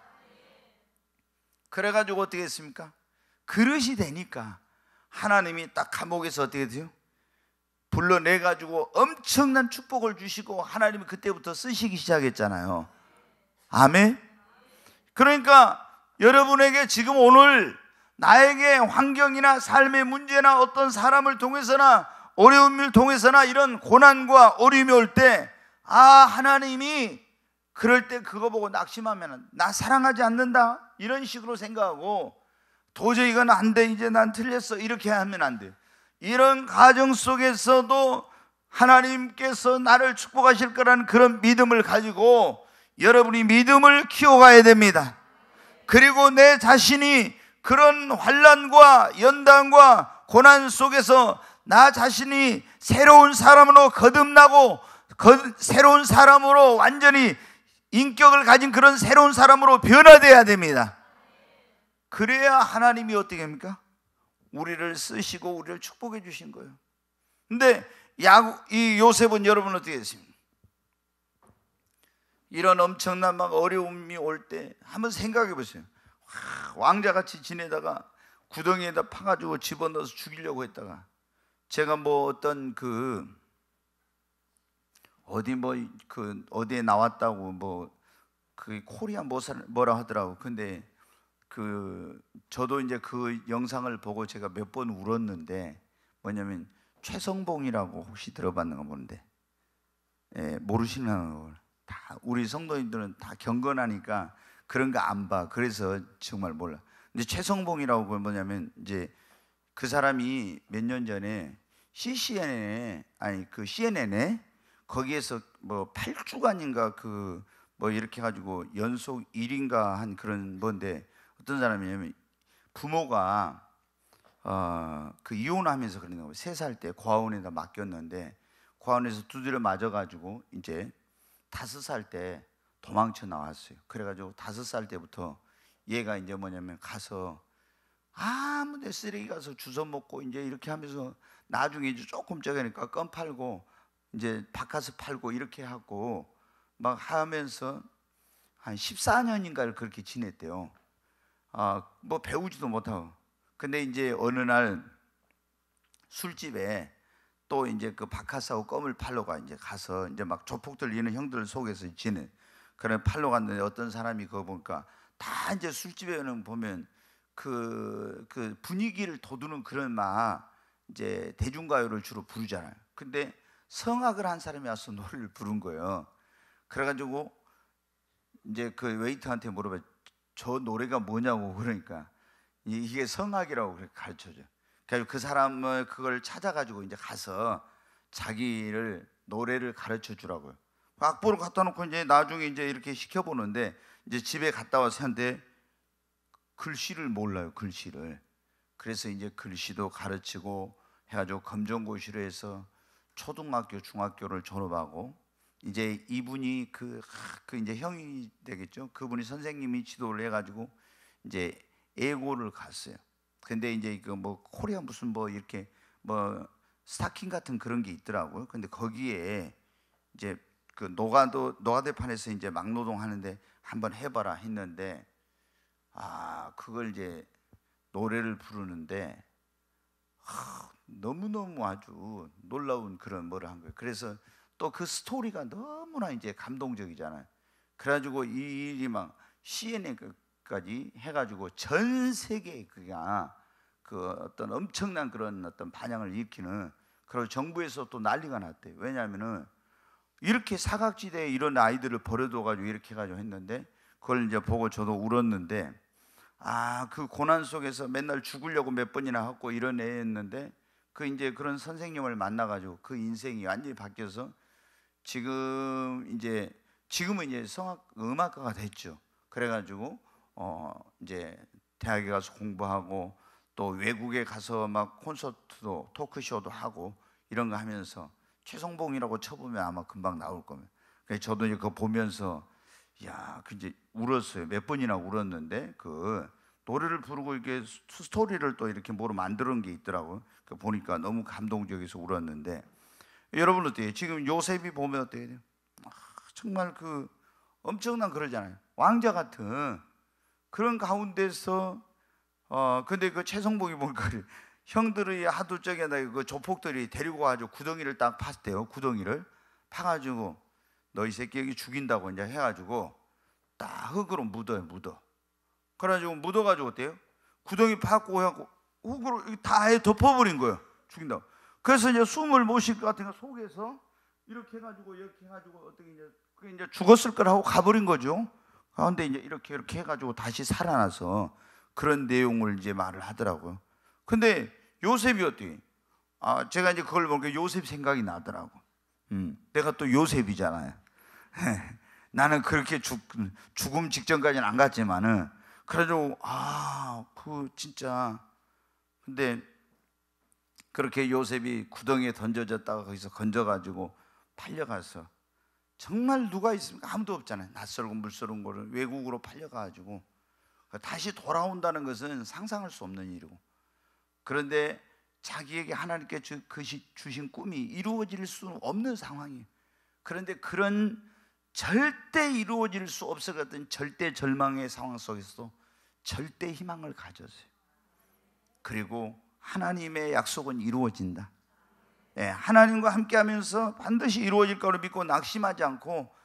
그래가지고 어떻게 했습니까? 그릇이 되니까 하나님이 딱 감옥에서 어떻게 돼요? 불러내가지고 엄청난 축복을 주시고 하나님이 그때부터 쓰시기 시작했잖아요. 아멘. 그러니까 여러분에게 지금 오늘 나에게 환경이나 삶의 문제나 어떤 사람을 통해서나 어려움을 통해서나 이런 고난과 어려움이 올 때, 아, 하나님이 그럴 때 그거 보고 낙심하면 나 사랑하지 않는다 이런 식으로 생각하고 도저히 이건 안 돼, 이제 난 틀렸어 이렇게 하면 안 돼요. 이런 가정 속에서도 하나님께서 나를 축복하실 거라는 그런 믿음을 가지고 여러분이 믿음을 키워가야 됩니다. 그리고 내 자신이 그런 환난과 연단과 고난 속에서 나 자신이 새로운 사람으로 거듭나고 새로운 사람으로 완전히 인격을 가진 그런 새로운 사람으로 변화되어야 됩니다. 그래야 하나님이 어떻게 합니까? 우리를 쓰시고 우리를 축복해 주신 거예요. 근데 이 요셉은 여러분 어떻게 했습니까? 이런 엄청난 막 어려움이 올 때 한번 생각해 보세요. 왕자같이 지내다가 구덩이에다 파가지고 집어넣어서 죽이려고 했다가, 제가 뭐 어떤 어디에 나왔다고 코리아 뭐라 하더라고. 근데 저도 이제 그 영상을 보고 제가 몇 번 울었는데, 뭐냐면 최성봉이라고 혹시 들어봤는가 보는데, 모르시나? 다 우리 성도님들은 다 경건하니까 그런 거 안 봐. 그래서 정말 몰라. 근데 최성봉이라고 뭐냐면 이제 그 사람이 몇 년 전에 CNN에 거기에서 뭐 8주간인가 뭐 이렇게 해가지고 연속 1인가 한 그런 뭔데, 어떤 사람이냐면 부모가 이혼하면서 그런 거예요. 3살 때 고아원에다 맡겼는데 고아원에서 두드려 맞아가지고 이제 5살 때 도망쳐 나왔어요. 그래가지고 5살 때부터 얘가 이제 뭐냐면 가서 아무 데 쓰레기 가서 주워 먹고 이제 이렇게 하면서 나중에 이제 조금 적으니까 껌 팔고 이제 바카스 팔고 이렇게 하고 막 하면서 한 14년인가를 그렇게 지냈대요. 뭐 배우지도 못하고. 근데 이제 어느 날 술집에 또 이제 그 바카스하고 껌을 팔러 이제 가서 이제 막 조폭 들리는 형들 속에서 지내. 그래 팔러 갔는데 어떤 사람이 그거 보니까 다 이제 술집에는 보면 그 분위기를 돋우는 그런 막 이제 대중가요를 주로 부르잖아요. 근데 성악을 한 사람이 와서 노래를 부른 거예요. 그래가지고 이제 그 웨이터한테 물어봐, 저 노래가 뭐냐고. 그러니까 이게 성악이라고 그렇게 가르쳐줘. 그래서 그 사람을 그걸 찾아가지고 이제 가서 자기를 노래를 가르쳐 주라고요. 악보를 갖다 놓고 이제 나중에 이제 이렇게 시켜보는데 이제 집에 갔다 와서 한데 글씨를 몰라요, 글씨를. 그래서 이제 글씨도 가르치고 해가지고 검정고시로 해서 초등학교, 중학교를 졸업하고 이제 이분이 그 이제 형이 되겠죠. 그분이 선생님이 지도를 해가지고 이제 예고를 갔어요. 근데 이제 그 뭐 코리아 무슨 뭐 이렇게 뭐 스타킹 같은 그런 게 있더라고요. 근데 거기에 이제 그 노가대판에서 이제 막노동 하는데 한번 해봐라 했는데, 그걸 이제 노래를 부르는데 너무너무 아주 놀라운 그런 뭐를 한 거예요. 그래서 또 그 스토리가 너무나 이제 감동적이잖아요. 그래가지고 이 일이 막 CNN까지 해가지고 전 세계에 그가 그 어떤 엄청난 그런 어떤 반향을 일으키는, 그리고 정부에서 또 난리가 났대요. 왜냐하면은 이렇게 사각지대에 이런 아이들을 버려둬가지고 이렇게 해가지고 했는데, 그걸 이제 보고 저도 울었는데, 그 고난 속에서 맨날 죽으려고 몇 번이나 하고 이런 애였는데, 그 이제 그런 선생님을 만나가지고 그 인생이 완전히 바뀌어서 지금은 이제 음악가가 됐죠. 그래가지고 이제 대학에 가서 공부하고 또 외국에 가서 막 콘서트도 토크쇼도 하고 이런 거 하면서 최성봉이라고 쳐보면 아마 금방 나올 겁니다. 그래서 저도 이제 그거 보면서 그 이제 울었어요. 몇 번이나 울었는데 그 노래를 부르고 이렇게 스토리를 또 이렇게 뭐로 만드는 게 있더라고요. 그 보니까 너무 감동적이어서 울었는데, 여러분 어때요? 지금 요셉이 보면 어때요? 정말 그 엄청난 그러잖아요. 왕자 같은 그런 가운데서 근데 그 최성복이 보니까 형들이 하도 저기 그 조폭들이 데리고 가지고 구덩이를 딱 팠대요. 구덩이를 파가지고 너 이 새끼 여기 죽인다고 이제 해가지고 딱 흙으로 묻어요. 그래가지고 묻어가지고 어때요? 구덩이 파고 해갖고 흙으로 다 아예 덮어버린 거예요. 죽인다고. 그래서 이제 숨을 못 쉴 것 같은 거 속에서 이렇게 해가지고 어떻게 이제 그게 이제 죽었을 거라고 가버린 거죠. 그런데 이제 이렇게 해가지고 다시 살아나서 그런 내용을 이제 말을 하더라고요. 근데 요셉이 어떻게? 제가 이제 그걸 보니까 요셉 생각이 나더라고. 내가 또 요셉이잖아요. 나는 그렇게 죽음 직전까지는 안 갔지만은 그래도 그 진짜. 근데 그렇게 요셉이 구덩이에 던져졌다가 거기서 건져가지고 팔려가서, 정말 누가 있습니까? 아무도 없잖아요. 낯설고 물설은 거를 외국으로 팔려가지고 다시 돌아온다는 것은 상상할 수 없는 일이고, 그런데 자기에게 하나님께 주신 꿈이 이루어질 수 없는 상황이에요. 그런데 그런 절대 이루어질 수 없을 것 같은 절대 절망의 상황 속에서도 절대 희망을 가졌어요. 그리고 하나님의 약속은 이루어진다. 하나님과 함께 하면서 반드시 이루어질 거로 믿고 낙심하지 않고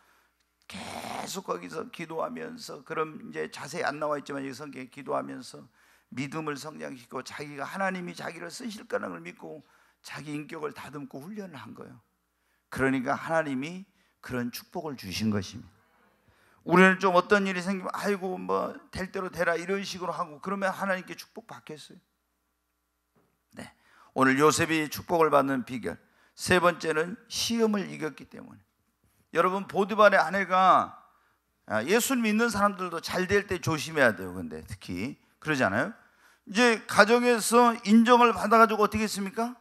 계속 거기서 기도하면서, 그럼 이제 자세히 안 나와 있지만 이 성경에 기도하면서 믿음을 성장시키고 자기가 하나님이 자기를 쓰실 거라는 걸 믿고 자기 인격을 다듬고 훈련을 한 거예요. 그러니까 하나님이 그런 축복을 주신 것입니다. 우리는 좀 어떤 일이 생기면 아이고 뭐 될 대로 되라 이런 식으로 하고 그러면 하나님께 축복 받겠어요? 네. 오늘 요셉이 축복을 받는 비결 세 번째는 시험을 이겼기 때문에. 여러분, 보디발의 아내가 예수 믿는 사람들도 잘 될 때 조심해야 돼요. 근데 특히 그러잖아요. 이제 가정에서 인정을 받아가지고 어떻게 했습니까?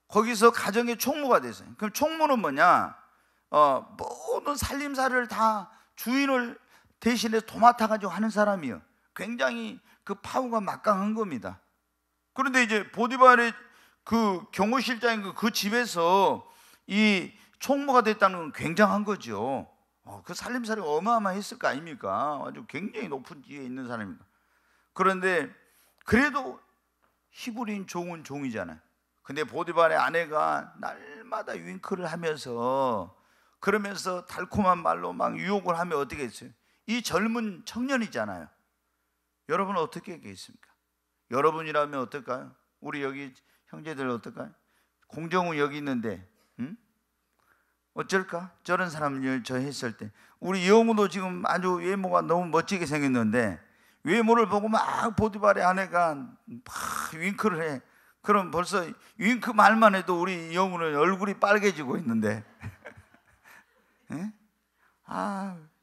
거기서 가정의 총무가 됐어요. 그럼 총무는 뭐냐? 모든 살림살이를 다 주인을 대신해서 도맡아가지고 하는 사람이요. 굉장히 그 파워가 막강한 겁니다. 그런데 이제 보디발의 그 경호실장인 그 집에서 이 총무가 됐다는 건 굉장한 거죠. 그 살림살이가 어마어마했을 거 아닙니까? 아주 굉장히 높은 지위에 있는 사람입니다. 그런데 그래도 히브리인 종은 종이잖아요. 근데 보디발의 아내가 날마다 윙크를 하면서 그러면서 달콤한 말로 막 유혹을 하면 어떻게 했어요? 이 젊은 청년이잖아요. 여러분은 어떻게 했겠습니까? 여러분이라면 어떨까요? 우리 여기 형제들 어떨까요? 공정은 여기 있는데 어쩔까? 저런 사람을 저 했을 때 우리 영우도 지금 아주 외모가 너무 멋지게 생겼는데 외모를 보고 막 보디발의 아내가 막 윙크를 해. 그럼 벌써 윙크 말만 해도 우리 영우는 얼굴이 빨개지고 있는데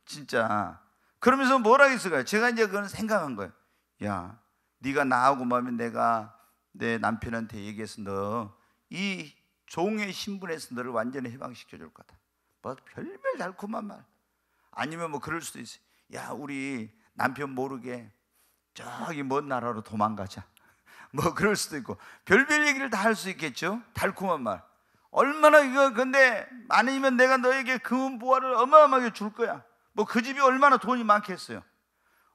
진짜. 그러면서 뭐라 했을까요? 제가 이제 그건 생각한 거예요. 야, 네가 나하고 마면 내가 내 남편한테 얘기해서 너 이 종의 신분에서 너를 완전히 해방시켜 줄 거다. 뭐 별별 달콤한 말. 아니면 뭐 그럴 수도 있어요. 야, 우리 남편 모르게 저기 먼 나라로 도망가자. 뭐 그럴 수도 있고 별별 얘기를 다 할 수 있겠죠. 달콤한 말. 얼마나 이거 근데 아니면 내가 너에게 금은 보화를 어마어마하게 줄 거야. 뭐 그 집이 얼마나 돈이 많겠어요.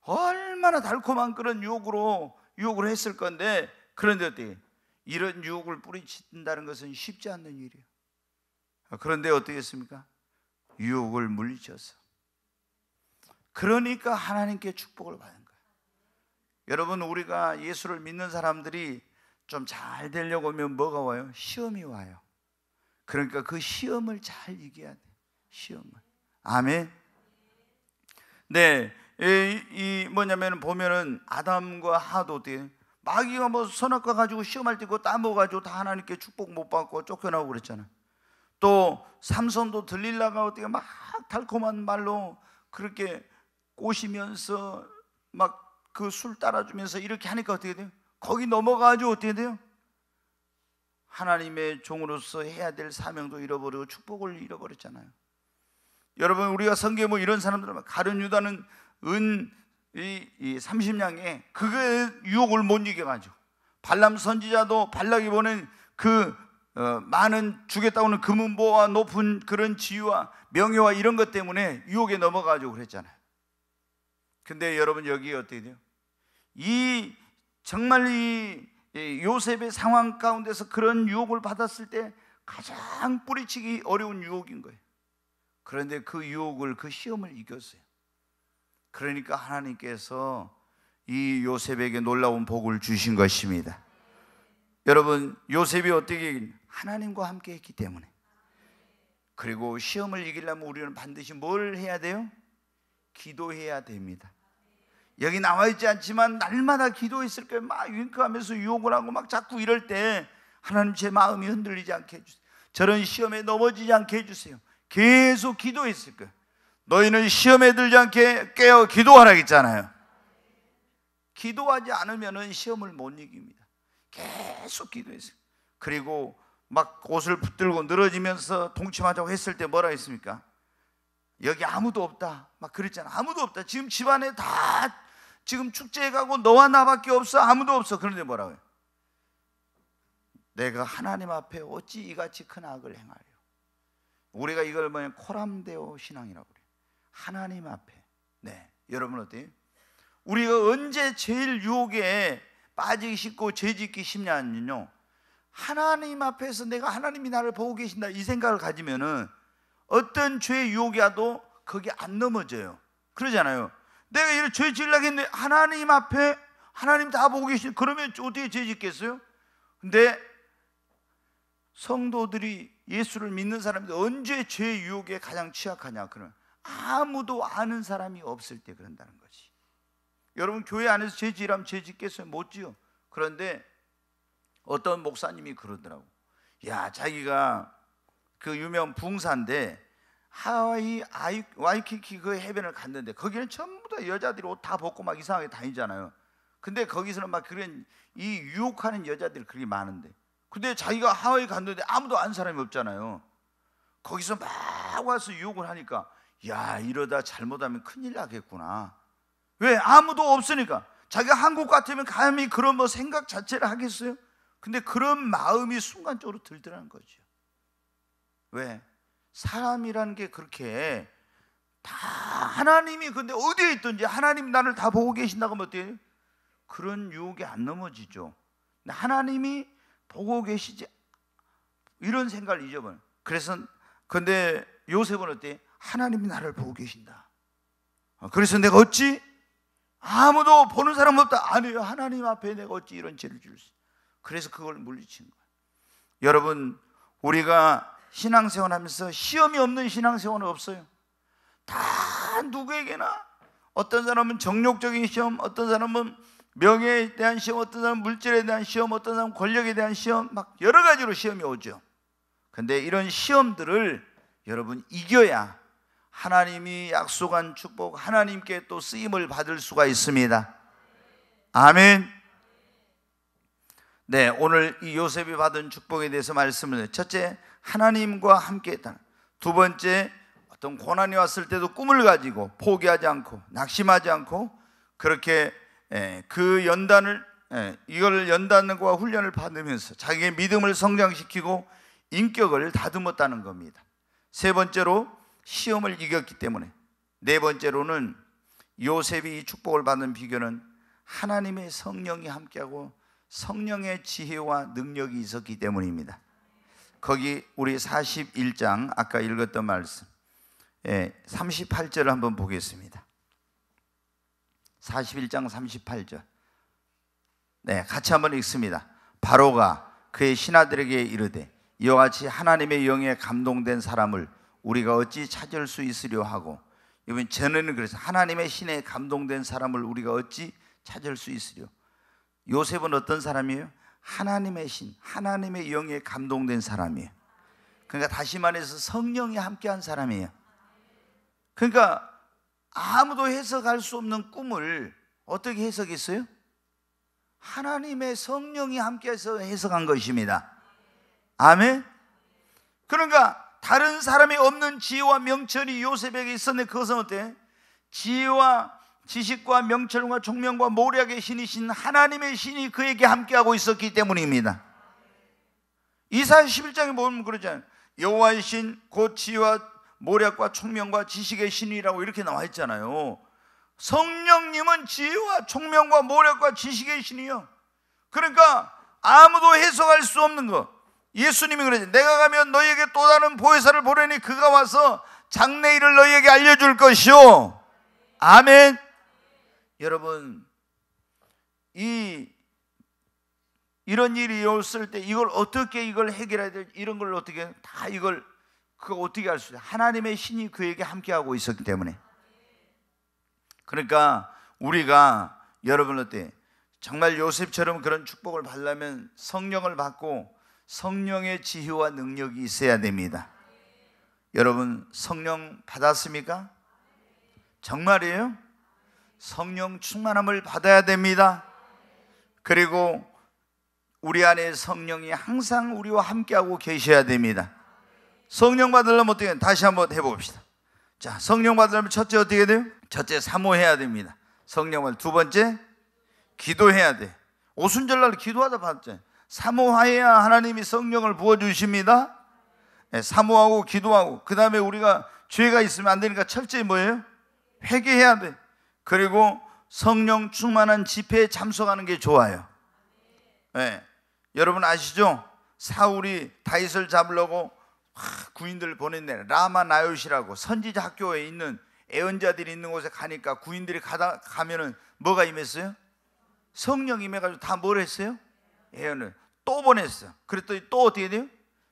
얼마나 달콤한 그런 유혹을 했을 건데, 그런데 어떻게 이런 유혹을 뿌리친다는 것은 쉽지 않는 일이에요. 그런데 어떻게 했습니까? 유혹을 물리쳐서. 그러니까 하나님께 축복을 받은 거예요. 여러분, 우리가 예수를 믿는 사람들이 좀 잘 되려고 하면 뭐가 와요? 시험이 와요. 그러니까 그 시험을 잘 이겨야 돼요. 시험을. 아멘. 네, 뭐냐면 보면은 아담과 하도 어떻게 마귀가 뭐 선악과 가지고 시험할 때 그거 따먹어가지고 다 하나님께 축복 못 받고 쫓겨나고 그랬잖아요. 또 삼손도 들릴라가 어떻게 막 달콤한 말로 그렇게 꼬시면서 막 그 술 따라주면서 이렇게 하니까 어떻게 돼요? 거기 넘어가가지고 어떻게 돼요? 하나님의 종으로서 해야 될 사명도 잃어버리고 축복을 잃어버렸잖아요. 여러분, 우리가 성경에 뭐 이런 사람들은 가룟 유다는 이 30냥에 그게 유혹을 못 이겨가지고 발람 선지자도 발락이 보낸 그 많은 주겠다고 하는 금은보와 높은 그런 지위와 명예와 이런 것 때문에 유혹에 넘어가지고 그랬잖아요. 근데 여러분, 여기 어떻게 돼요? 정말 이 요셉의 상황 가운데서 그런 유혹을 받았을 때 가장 뿌리치기 어려운 유혹인 거예요. 그런데 그 유혹을, 그 시험을 이겼어요. 그러니까 하나님께서 이 요셉에게 놀라운 복을 주신 것입니다. 여러분, 요셉이 어떻게 하나님과 함께 했기 때문에. 그리고 시험을 이기려면 우리는 반드시 뭘 해야 돼요? 기도해야 됩니다. 여기 나와 있지 않지만 날마다 기도했을 거예요. 막 윙크하면서 유혹을 하고 막 자꾸 이럴 때 하나님, 제 마음이 흔들리지 않게 해주세요. 저런 시험에 넘어지지 않게 해주세요. 계속 기도했을 거예요. 너희는 시험에 들지 않게 깨어 기도하라 했잖아요. 기도하지 않으면 시험을 못 이깁니다. 계속 기도했어요. 그리고 막 옷을 붙들고 늘어지면서 동침하자고 했을 때 뭐라 했습니까? 여기 아무도 없다 막 그랬잖아. 아무도 없다. 지금 집안에 다 지금 축제에 가고 너와 나밖에 없어. 아무도 없어. 그런데 뭐라고요? 내가 하나님 앞에 어찌 이같이 큰 악을 행하려. 우리가 이걸 뭐냐, 코람데오 신앙이라고 그래요. 하나님 앞에. 네, 여러분 어때요? 우리가 언제 제일 유혹에 빠지기 쉽고 죄짓기 쉽냐면요, 하나님 앞에서 내가 하나님이 나를 보고 계신다 이 생각을 가지면은 어떤 죄의 유혹이 와도 거기 안 넘어져요. 그러잖아요. 내가 이런 죄 지으려고 했는데 하나님 앞에 하나님 다 보고 계신, 그러면 어떻게 죄 짓겠어요? 근데 성도들이, 예수를 믿는 사람들이 언제 죄의 유혹에 가장 취약하냐? 그러면 아무도 아는 사람이 없을 때 그런다는 거지. 여러분, 교회 안에서 죄 지으라면 죄 짓겠어요? 못 지어. 그런데 어떤 목사님이 그러더라고. 야, 자기가 그 유명 붕사인데 하와이 와이키키 그 해변을 갔는데 거기는 전부 다 여자들이 옷 다 벗고 막 이상하게 다니잖아요. 근데 거기서는 막 그런 이 유혹하는 여자들이 그렇게 많은데, 근데 자기가 하와이 갔는데 아무도 아는 사람이 없잖아요. 거기서 막 와서 유혹을 하니까, 야, 이러다 잘못하면 큰일 나겠구나. 왜? 아무도 없으니까. 자기가 한국 같으면 감히 그런 뭐 생각 자체를 하겠어요? 근데 그런 마음이 순간적으로 들더라는 거죠. 왜? 사람이라는 게 그렇게 다 하나님이, 근데 어디에 있든지 하나님 나를 다 보고 계신다고 하면 어때요? 그런 유혹에 안 넘어지죠. 하나님이 보고 계시지, 이런 생각을 잊어버려요. 그래서 근데 요셉은 어때? 하나님이 나를 보고 계신다. 그래서 내가 어찌 아무도 보는 사람 없다. 아니요, 하나님 앞에 내가 어찌 이런 죄를 지을 수 있어요. 그래서 그걸 물리친 거예요. 여러분, 우리가 신앙생활 하면서 시험이 없는 신앙생활은 없어요. 다 누구에게나, 어떤 사람은 정욕적인 시험, 어떤 사람은 명예에 대한 시험, 어떤 사람은 물질에 대한 시험, 어떤 사람은 권력에 대한 시험, 막 여러 가지로 시험이 오죠. 근데 이런 시험들을 여러분 이겨야 하나님이 약속한 축복, 하나님께 또 쓰임을 받을 수가 있습니다. 아멘. 네, 오늘 이 요셉이 받은 축복에 대해서 말씀을 드려요. 첫째, 하나님과 함께 했다. 두 번째, 어떤 고난이 왔을 때도 꿈을 가지고 포기하지 않고 낙심하지 않고 그렇게 그 연단을 이걸 연단과 훈련을 받으면서 자기의 믿음을 성장시키고 인격을 다듬었다는 겁니다. 세 번째로 시험을 이겼기 때문에. 네 번째로는 요셉이 이 축복을 받는 비결은 하나님의 성령이 함께하고 성령의 지혜와 능력이 있었기 때문입니다. 거기 우리 41장 아까 읽었던 말씀 38절을 한번 보겠습니다. 41장 38절. 네, 같이 한번 읽습니다. 바로가 그의 신하들에게 이르되 이와 같이 하나님의 영에 감동된 사람을 우리가 어찌 찾을 수 있으려 하고, 이번 전에는 그래서 하나님의 신에 감동된 사람을 우리가 어찌 찾을 수 있으려. 요셉은 어떤 사람이에요? 하나님의 신, 하나님의 영에 감동된 사람이에요. 그러니까 다시 말해서 성령이 함께한 사람이에요. 그러니까 아무도 해석할 수 없는 꿈을 어떻게 해석했어요? 하나님의 성령이 함께해서 해석한 것입니다. 아멘. 그러니까 다른 사람이 없는 지혜와 명철이 요셉에게 있었는데 그것은 어때? 지혜와 지식과 명철과 총명과 모략의 신이신 하나님의 신이 그에게 함께하고 있었기 때문입니다. 이사야 11장에 보면 그러잖아요. 여호와의 신 곧 지혜와 모략과 총명과 지식의 신이라고 이렇게 나와 있잖아요. 성령님은 지혜와 총명과 모략과 지식의 신이요. 그러니까 아무도 해석할 수 없는 것. 예수님이 그러죠. 내가 가면 너희에게 또 다른 보혜사를 보내니 그가 와서 장래일을 너희에게 알려줄 것이요. 아멘. 여러분, 이런 일이 있을 때 이걸 어떻게 이걸 해결해야 될지, 이런 걸 어떻게 다 이걸 그거 어떻게 할 수 있어요? 하나님의 신이 그에게 함께하고 있었기 때문에. 그러니까 우리가 여러분 어때? 정말 요셉처럼 그런 축복을 받으려면 성령을 받고 성령의 지혜와 능력이 있어야 됩니다. 여러분 성령 받았습니까? 정말이에요? 성령 충만함을 받아야 됩니다. 그리고 우리 안에 성령이 항상 우리와 함께하고 계셔야 됩니다. 성령 받으려면 어떻게 해요? 다시 한번 해봅시다. 자, 성령 받으려면 첫째 어떻게 돼요? 첫째 사모해야 됩니다. 성령 받으면. 두 번째 기도해야 돼. 오순절날 기도하다 받았잖아요. 사모하여야 하나님이 성령을 부어주십니다. 네, 사모하고 기도하고, 그 다음에 우리가 죄가 있으면 안 되니까 철저히 뭐예요? 회개해야 돼. 그리고 성령 충만한 집회에 참석하는 게 좋아요. 네. 여러분 아시죠? 사울이 다윗을 잡으려고 구인들을 보냈네. 라마 나요시라고 선지자 학교에 있는 애언자들이 있는 곳에 가니까 구인들이 가면은 뭐가 임했어요? 성령이 임해가지고 다 뭘 했어요? 애언을 또 보냈어. 그랬더니 또 어떻게 돼요?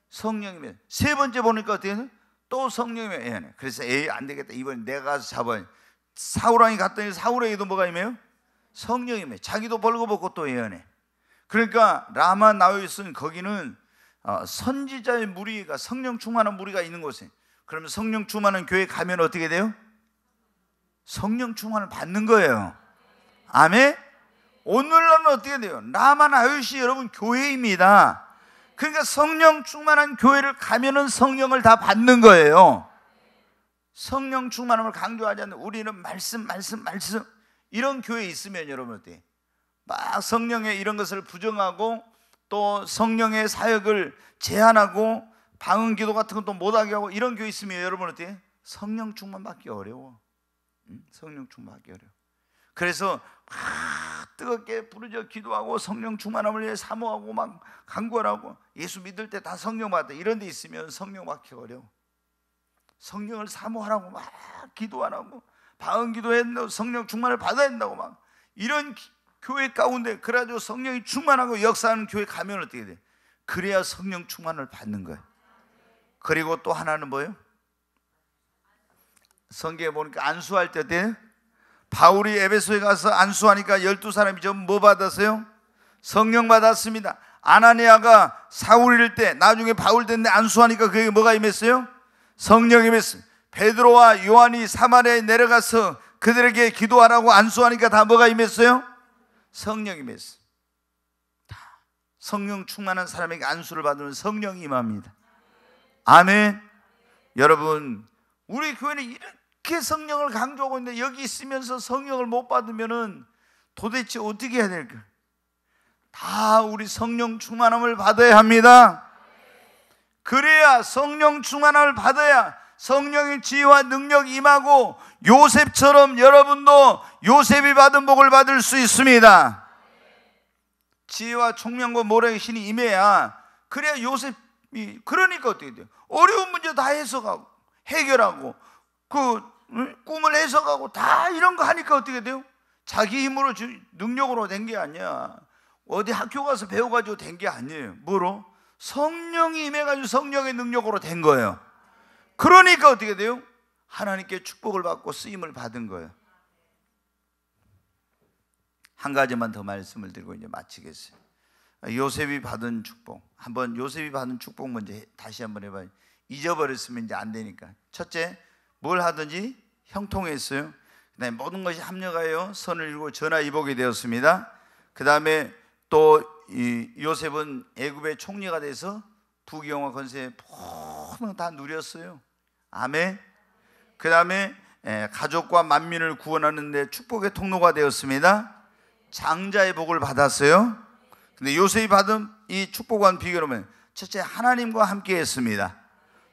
성령이 임해. 세 번째 보니까 어떻게 돼요? 또 성령이 애언해. 그래서 안 되겠다, 이번엔 내가 가서 잡아야. 사울왕이 갔더니 사울에게도 뭐가 임해요? 성령이 임해. 자기도 벌거벗고 또 애언해. 그러니까 라마 나요시는 거기는 선지자의 무리가, 성령 충만한 무리가 있는 곳에. 그러면 성령 충만한 교회 가면 어떻게 돼요? 성령 충만을 받는 거예요. 아멘. 오늘날은 어떻게 돼요? 라마 나요시 여러분 교회입니다. 그러니까 성령 충만한 교회를 가면은 성령을 다 받는 거예요. 성령 충만함을 강조하지 않는, 우리는 말씀 이런 교회에 있으면 여러분 어때요? 막 성령의 이런 것을 부정하고 또 성령의 사역을 제한하고 방언 기도 같은 것도 못하게 하고 이런 교회 있으면 여러분 어때요? 성령 충만 받기 어려워. 성령 충만 받기 어려워. 그래서 막 뜨겁게 부르짖어 기도하고 성령 충만함을 위해 사모하고 막 간구하라고, 예수 믿을 때 다 성령 받아, 이런 데 있으면 성령 받기 어려워. 성령을 사모하라고 막 기도하라고, 방언 기도해 성령 충만을 받아야 된다고 막 이런 교회 가운데, 그래가지고 성령이 충만하고 역사하는 교회 가면 어떻게 돼? 그래야 성령 충만을 받는 거예요. 그리고 또 하나는 뭐예요? 성경에 보니까 안수할 때 어때요? 바울이 에베소에 가서 안수하니까 12사람이 전부 뭐 받았어요? 성령 받았습니다. 아나니아가 사울일 때 나중에 바울 됐는데 안수하니까 그게 뭐가 임했어요? 성령이 임했어요. 베드로와 요한이 사마리아에 내려가서 그들에게 기도하라고 안수하니까 다 뭐가 임했어요? 성령이 임했어요. 다 성령 충만한 사람에게 안수를 받으면 성령이 임합니다. 아멘. 여러분, 우리 교회는 이렇게 성령을 강조하고 있는데 여기 있으면서 성령을 못 받으면은 도대체 어떻게 해야 될까? 다 우리 성령 충만함을 받아야 합니다. 그래야 성령 충만함을 받아야 성령의 지혜와 능력이 임하고 요셉처럼 여러분도 요셉이 받은 복을 받을 수 있습니다. 지혜와 총명과 모략의 신이 임해야, 그래야 요셉이, 그러니까 어떻게 돼요? 어려운 문제 다 해석하고 해결하고 꿈을 해석하고 다 이런 거 하니까 어떻게 돼요? 자기 힘으로 능력으로 된 게 아니야. 어디 학교 가서 배워가지고 된 게 아니에요. 뭐로? 성령이 임해가지고 성령의 능력으로 된 거예요. 그러니까 어떻게 돼요? 하나님께 축복을 받고 쓰임을 받은 거예요. 한 가지만 더 말씀을 드리고 이제 마치겠어요. 요셉이 받은 축복, 한번 요셉이 받은 축복 먼저 다시 한번 해봐요. 잊어버렸으면 이제 안 되니까. 첫째, 뭘 하든지 형통했어요. 그 다음에 모든 것이 합력하여 선을 이루고 전화위복이 되었습니다. 그 다음에 또 이 요셉은 애굽의 총리가 돼서 부귀영화 권세 모든 다 누렸어요. 아멘. 그 다음에 가족과 만민을 구원하는 데 축복의 통로가 되었습니다. 장자의 복을 받았어요. 근데 요셉이 받은 이 축복과는 비교하면, 첫째, 하나님과 함께 했습니다.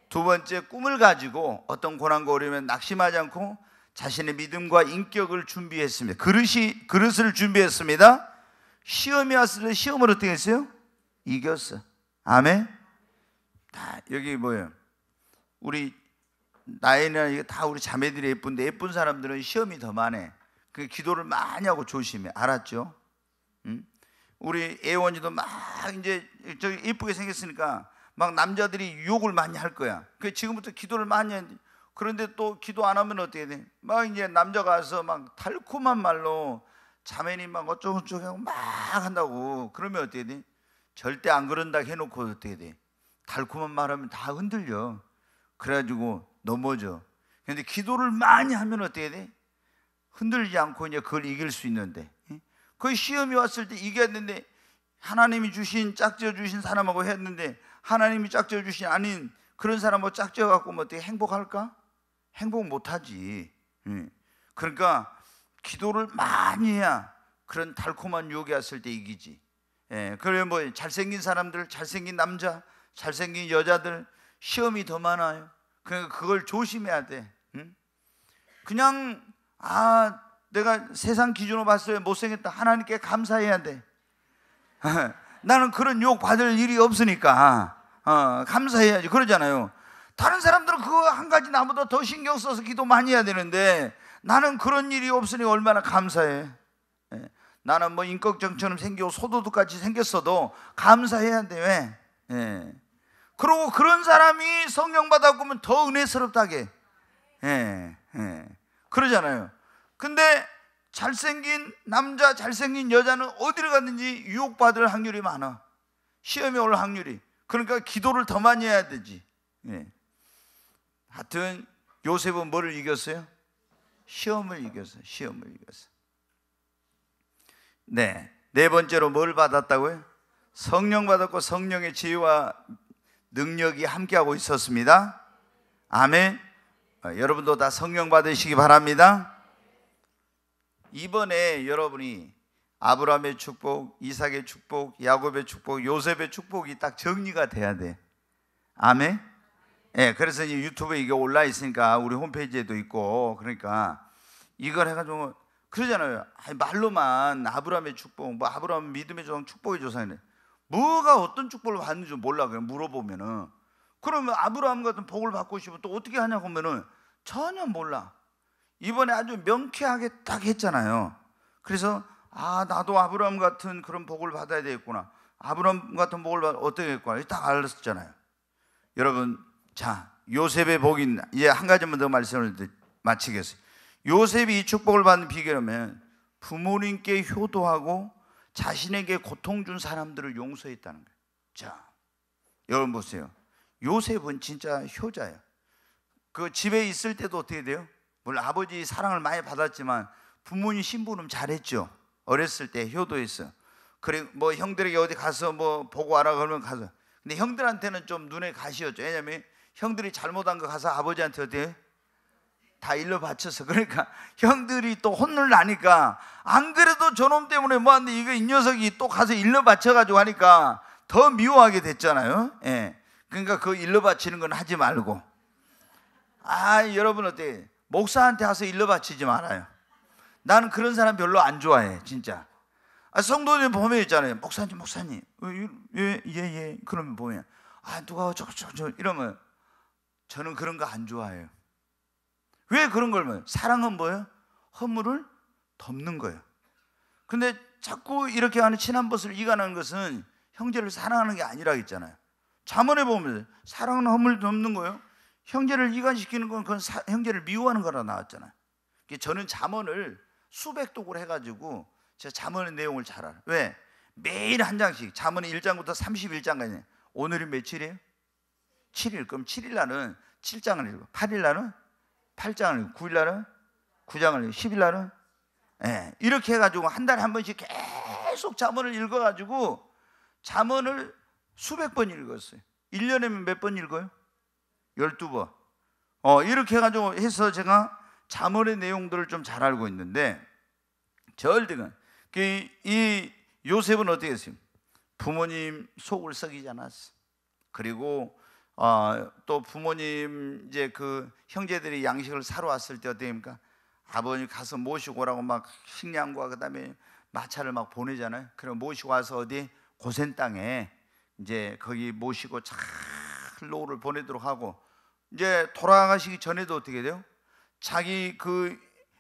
두 번째, 꿈을 가지고 어떤 고난과 어려움에 낙심하지 않고 자신의 믿음과 인격을 준비했습니다. 그릇을 준비했습니다. 시험이 왔을 때 시험을 어떻게 했어요? 이겼어. 아멘. 다 여기 뭐예요? 우리 나이나 이게 다 우리 자매들이 예쁜데, 예쁜 사람들은 시험이 더 많아. 그 기도를 많이 하고 조심해. 알았죠? 응? 우리 애원이도 막 이제 저기 예쁘게 생겼으니까 막 남자들이 유혹을 많이 할 거야. 그 지금부터 기도를 많이 해. 그런데 또 기도 안 하면 어떻게 돼? 막 이제 남자가 와서 막 달콤한 말로 자매님 막 어쩌고저쩌고 하고 막 한다고. 그러면 어떻게 돼? 절대 안 그런다 해놓고 어떻게 돼? 달콤한 말하면 다 흔들려. 그래가지고 넘어져. 그런데 기도를 많이 하면 어떻게 돼? 흔들리지 않고 이제 그걸 이길 수 있는데, 그 시험이 왔을 때 이겼는데, 하나님이 주신 짝지어 주신 사람하고 했는데 하나님이 짝지어 주신 아닌 그런 사람하고 짝지어 갖고 뭐 어떻게 행복할까? 행복 못하지. 그러니까 기도를 많이 해야 그런 달콤한 유혹이 왔을 때 이기지. 그래 뭐 잘생긴 사람들, 잘생긴 남자, 잘생긴 여자들 시험이 더 많아요. 그러니까 그걸 조심해야 돼. 그냥 내가 세상 기준으로 봤을 때 못생겼다, 하나님께 감사해야 돼. 나는 그런 유혹 받을 일이 없으니까 감사해야지. 그러잖아요. 다른 사람들은 그거 한 가지 나보다 더 신경 써서 기도 많이 해야 되는데 나는 그런 일이 없으니 얼마나 감사해. 나는 뭐 인격정처럼 생기고 소도둑같이 생겼어도 감사해야 돼. 왜? 그리고 그런 사람이 성령 받았으면 더 은혜스럽다게. 그러잖아요. 근데 잘생긴 남자, 잘생긴 여자는 어디를 갔는지 유혹받을 확률이 많아. 시험이 올 확률이. 그러니까 기도를 더 많이 해야 되지. 하여튼 요셉은 뭐를 이겼어요? 시험을 이겼어요. 시험을 이겼어요. 네 번째로 뭘 받았다고요? 성령 받았고 성령의 지혜와 능력이 함께하고 있었습니다. 아멘. 여러분도 다 성령 받으시기 바랍니다. 이번에 여러분이 아브라함의 축복, 이삭의 축복, 야곱의 축복, 요셉의 축복이 딱 정리가 돼야 돼. 아멘. 그래서 이제 유튜브에 이게 올라 있으니까 우리 홈페이지에도 있고, 그러니까 이걸 해가지고 그러잖아요. 말로만 아브라함의 축복, 뭐 아브라함 믿음의 조상, 축복의 조상이네. 뭐가 어떤 축복을 받는지 몰라. 그냥 물어보면은. 그러면 아브라함 같은 복을 받고 싶으면 또 어떻게 하냐고 하면은 전혀 몰라. 이번에 아주 명쾌하게 딱 했잖아요. 그래서 나도 아브라함 같은 그런 복을 받아야 되겠구나. 아브라함 같은 복을 받아 어떻게 했구나. 딱 알았잖아요. 여러분, 자, 요셉의 복이 이제 한 가지만 더 말씀을 마치겠어요. 요셉이 이 축복을 받는 비결이면 부모님께 효도하고 자신에게 고통 준 사람들을 용서했다는 거예요. 자, 여러분 보세요. 요셉은 진짜 효자예요. 그 집에 있을 때도 어떻게 돼요? 물론 아버지 사랑을 많이 받았지만 부모님 심부름 잘했죠. 어렸을 때 효도했어요. 그래 뭐 형들에게 어디 가서 뭐 보고 와라 그러면 가서. 근데 형들한테는 좀 눈에 가시였죠. 왜냐면 형들이 잘못한 거 가서 아버지한테 어때? 다 일러 바쳐서. 그러니까 형들이 또 혼을 나니까 안 그래도 저놈 때문에 뭐하는데 이거 이 녀석이 또 가서 일러 바쳐가지고 하니까 더 미워하게 됐잖아요. 예. 그러니까 그 일러 바치는 건 하지 말고. 여러분 어때? 목사한테 가서 일러 바치지 말아요. 나는 그런 사람 별로 안 좋아해 진짜. 성도님 보면 있잖아요. 목사님 예. 그러면 보면 누가 저 이러면 저는 그런 거 안 좋아해요. 왜 그런 걸? 사랑은 뭐예요? 허물을 덮는 거예요. 근데 자꾸 이렇게 하는 친한 벗을 이간하는 것은 형제를 사랑하는 게 아니라 했잖아요. 잠언에 보면 사랑은 허물을 덮는 거예요. 형제를 이간시키는 건 그건 형제를 미워하는 거라 나왔잖아요. 저는 잠언을 수백 독을 해가지고 제가 잠언의 내용을 잘 알아요. 왜? 매일 한 장씩 잠언의 1장부터 31장까지. 오늘이 며칠이에요? 7일. 그럼 7일 날은 7장을 읽고 8일 날은 8장을 읽고 9일 날은 9장을 읽고 10일 날은 이렇게 해가지고 한 달에 한 번씩 계속 잠언을 읽어가지고 잠언을 수백 번 읽었어요. 1년에 몇 번 읽어요? 12번. 이렇게 해가지고 해서 제가 잠언의 내용들을 좀 잘 알고 있는데, 절대가 이 요셉은 어떻게 했어요? 부모님 속을 썩이지 않았어. 그리고 또 부모님 이제 그 형제들이 양식을 사러 왔을 때 어떻습니까? 아버님 가서 모시고 오라고 막 식량과 그다음에 마차를 막 보내잖아요. 그럼 모시고 와서 어디 고센 땅에 이제 거기 모시고 잘 노를 보내도록 하고, 이제 돌아가시기 전에도 어떻게 돼요? 자기 그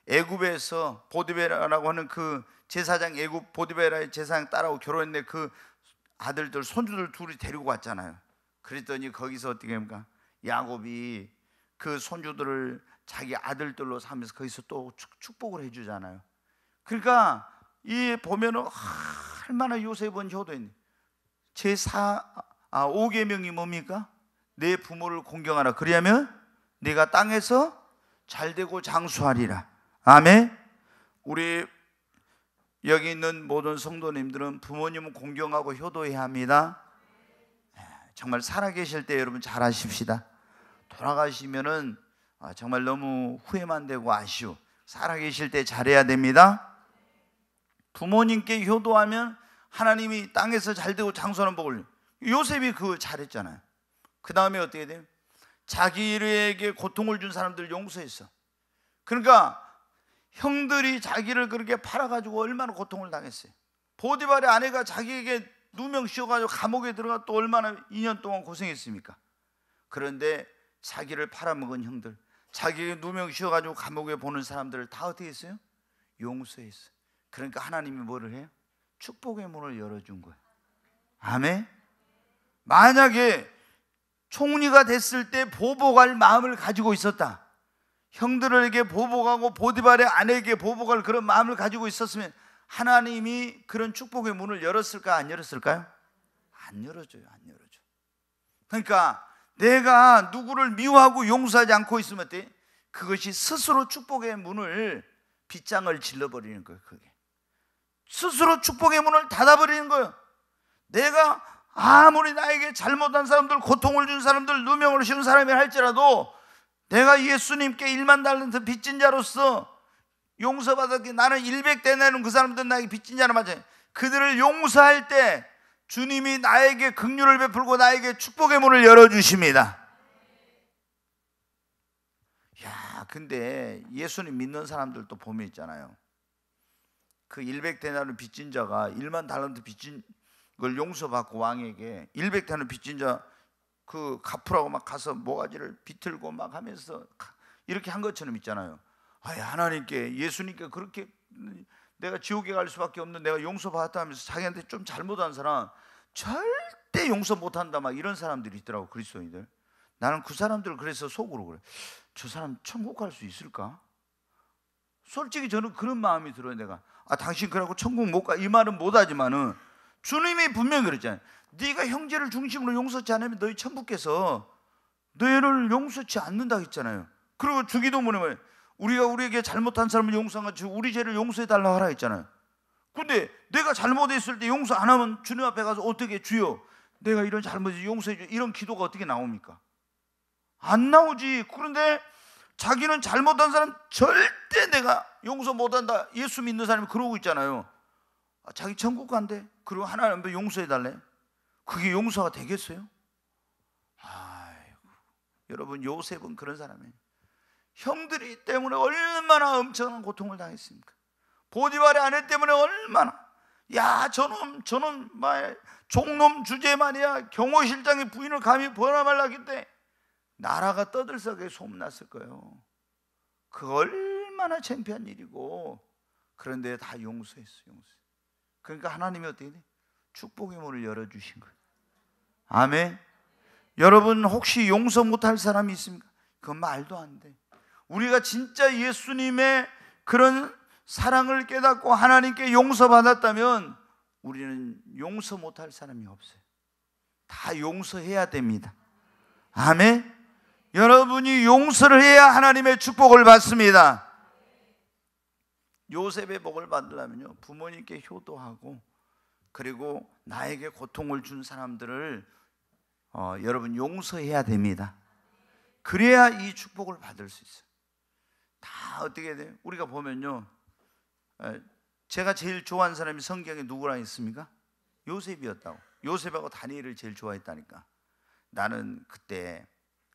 애굽에서 보디베라라고 하는 그 제사장, 애굽 보디베라의 제사장 딸하고 결혼했는데 그 아들들 손주들 둘이 데리고 왔잖아요. 그랬더니 거기서 어떻게 합니까? 야곱이 그 손주들을 자기 아들들로 삼면서 거기서 또 축복을 해주잖아요. 그러니까 이 보면은 얼마나 요셉은 효도했네. 제5계명이 뭡니까? 내 부모를 공경하라. 그리하면 내가 땅에서 잘되고 장수하리라. 아멘. 우리 여기 있는 모든 성도님들은 부모님을 공경하고 효도해야 합니다. 정말 살아계실 때 여러분 잘하십시다. 돌아가시면은 정말 너무 후회만 되고 아쉬워. 살아계실 때 잘해야 됩니다. 부모님께 효도하면 하나님이 땅에서 잘되고 장수하는 복을. 요셉이 그거 잘했잖아요. 그 다음에 어떻게 돼요? 자기에게 고통을 준 사람들 용서했어. 그러니까 형들이 자기를 그렇게 팔아가지고 얼마나 고통을 당했어요. 보디발의 아내가 자기에게 누명 씌워가지고 감옥에 들어가 또 얼마나 2년 동안 고생했습니까? 그런데 자기를 팔아먹은 형들, 자기에게 누명 씌워가지고 감옥에 보는 사람들을 다 어떻게 했어요? 용서했어요. 그러니까 하나님이 뭐를 해요? 축복의 문을 열어준 거예요. 아멘. 만약에 총리가 됐을 때 보복할 마음을 가지고 있었다, 형들에게 보복하고 보디발의 아내에게 보복할 그런 마음을 가지고 있었으면 하나님이 그런 축복의 문을 열었을까 안 열었을까요? 안 열어줘요. 안 열어줘. 그러니까 내가 누구를 미워하고 용서하지 않고 있으면 어때? 그것이 스스로 축복의 문을 빗장을 질러버리는 거예요. 그게 스스로 축복의 문을 닫아버리는 거예요. 내가 아무리 나에게 잘못한 사람들, 고통을 준 사람들, 누명을 씌운 사람이 할지라도 내가 예수님께 1만 달란트 빚진 자로서 용서받았기에 나는 100대내는 그 사람들 나에게 빚진 자라 맞아요. 그들을 용서할 때 주님이 나에게 긍휼을 베풀고 나에게 축복의 문을 열어주십니다. 야, 근데 예수님 믿는 사람들도 보면 있잖아요. 그 100대나를 빚진 자가 1만 달란트 빚진 걸 용서받고 왕에게 100대나를 빚진 자 그 갚으라고 막 가서 모가지를 비틀고 막 하면서 이렇게 한 것처럼 있잖아요. 하나님께, 예수님께 그렇게 내가 지옥에 갈 수밖에 없는 내가 용서받았다 하면서 자기한테 좀 잘못한 사람 절대 용서 못한다 막 이런 사람들이 있더라고, 그리스도인들. 나는 그 사람들 그래서 속으로 그래, 저 사람 천국 갈 수 있을까? 솔직히 저는 그런 마음이 들어요. 내가 당신 그러고 천국 못 가 이 말은 못하지만은 주님이 분명히 그랬잖아요. 네가 형제를 중심으로 용서치 않으면 너희 천부께서 너희를 용서치 않는다 했잖아요. 그리고 주기도문에 우리가 우리에게 잘못한 사람을 용서한 같이 우리 죄를 용서해 달라고 하라 했잖아요. 근데 내가 잘못했을 때 용서 안 하면 주님 앞에 가서 어떻게, 주여 내가 이런 잘못을 용서해 줘, 이런 기도가 어떻게 나옵니까? 안 나오지. 그런데 자기는 잘못한 사람 절대 내가 용서 못한다, 예수 믿는 사람이 그러고 있잖아요. 자기 천국 간대. 그리고 하나님 앞에 용서해 달래. 그게 용서가 되겠어요? 아이고, 여러분, 요셉은 그런 사람이에요. 형들이 때문에 얼마나 엄청난 고통을 당했습니까? 보디발의 아내 때문에 얼마나, 야 저놈 종놈 주제 말이야, 경호실장의 부인을 감히 버나말라기 때 나라가 떠들썩하게 소문났을 거예요. 그 얼마나 창피한 일이고. 그런데 다 용서했어요. 그러니까 하나님이 어떻게 돼? 축복의 문을 열어주신 거예요. 아멘. 여러분, 혹시 용서 못할 사람이 있습니까? 그건 말도 안 돼. 우리가 진짜 예수님의 그런 사랑을 깨닫고 하나님께 용서받았다면 우리는 용서 못할 사람이 없어요. 다 용서해야 됩니다. 아멘. 여러분이 용서를 해야 하나님의 축복을 받습니다. 요셉의 복을 받으려면요, 부모님께 효도하고, 그리고 나에게 고통을 준 사람들을 여러분 용서해야 됩니다. 그래야 이 축복을 받을 수 있어요. 다 어떻게 돼요? 우리가 보면요, 제가 제일 좋아하는 사람이 성경에 누구랑 있습니까? 요셉이었다고. 요셉하고 다니엘을 제일 좋아했다니까. 나는 그때,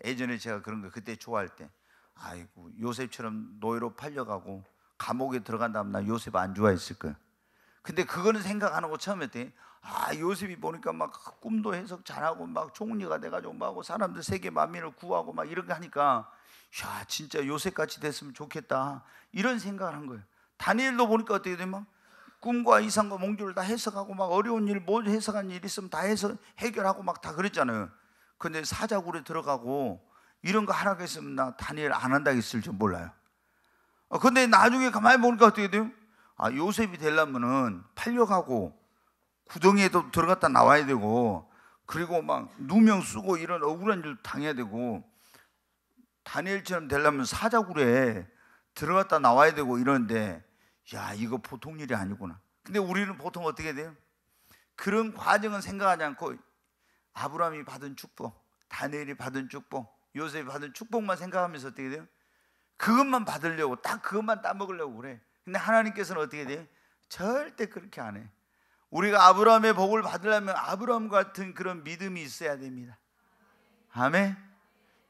예전에 제가 그런 거 그때 좋아할 때, 아이고 요셉처럼 노예로 팔려가고 감옥에 들어간 다음 나 요셉 안 좋아했을 거야. 근데 그거는 생각 안 하고 처음에 했더니, 요셉이 보니까 막 꿈도 해석 잘하고 막 총리가 돼가지고 막 하고 사람들 세계 만민을 구하고 막 이런 거 하니까, 야 진짜 요셉같이 됐으면 좋겠다, 이런 생각을 한 거예요. 다니엘도 보니까 어떻게 되면 꿈과 이상과 몽주를 다 해석하고 막 어려운 일, 뭐 해석한 일 있으면 다 해결하고 막 다 그랬잖아요. 근데 사자굴에 들어가고 이런 거 하라고 했으면 나 다니엘 안 한다고 했을 줄 몰라요. 근데 나중에 가만히 보니까 어떻게 돼요? 요셉이 되려면은 팔려가고 구덩이에도 들어갔다 나와야 되고, 그리고 막 누명 쓰고 이런 억울한 일 당해야 되고, 다니엘처럼 되려면 사자굴에 들어갔다 나와야 되고 이러는데, 야 이거 보통 일이 아니구나. 근데 우리는 보통 어떻게 돼요? 그런 과정은 생각하지 않고 아브라함이 받은 축복, 다니엘이 받은 축복, 요셉이 받은 축복만 생각하면서 어떻게 돼요? 그것만 받으려고, 딱 그것만 따먹으려고 그래. 근데 하나님께서는 어떻게 돼요? 절대 그렇게 안 해. 우리가 아브라함의 복을 받으려면 아브라함 같은 그런 믿음이 있어야 됩니다. 아멘.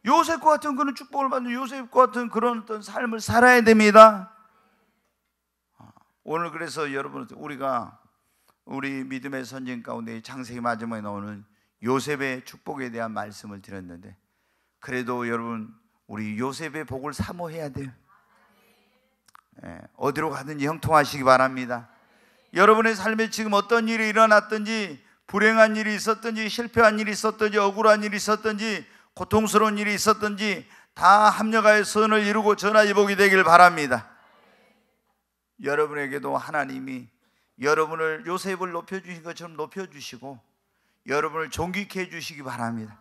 요셉과 같은 그런 축복을 받는, 요셉과 같은 그런 어떤 삶을 살아야 됩니다. 오늘 그래서 여러분, 우리가 우리 믿음의 선진 가운데 창세기 마지막에 나오는 요셉의 축복에 대한 말씀을 드렸는데, 그래도 여러분 우리 요셉의 복을 사모해야 돼요. 어디로 가든지 형통하시기 바랍니다. 여러분의 삶에 지금 어떤 일이 일어났든지, 불행한 일이 있었든지, 실패한 일이 있었든지, 억울한 일이 있었든지, 고통스러운 일이 있었든지 다 합력하여 선을 이루고 전화위복이 되길 바랍니다. 여러분에게도 하나님이 여러분을 요셉을 높여주신 것처럼 높여주시고 여러분을 존귀케 해주시기 바랍니다.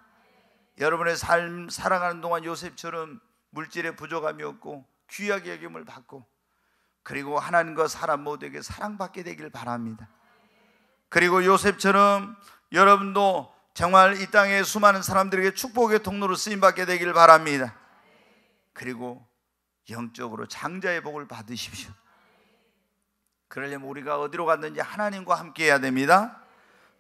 여러분의 삶 살아가는 동안 요셉처럼 물질에 부족함이 없고 귀하게 여김을 받고, 그리고 하나님과 사람 모두에게 사랑받게 되길 바랍니다. 그리고 요셉처럼 여러분도 정말 이 땅의 수많은 사람들에게 축복의 통로로 쓰임받게 되길 바랍니다. 그리고 영적으로 장자의 복을 받으십시오. 그러려면 우리가 어디로 갔든지 하나님과 함께 해야 됩니다.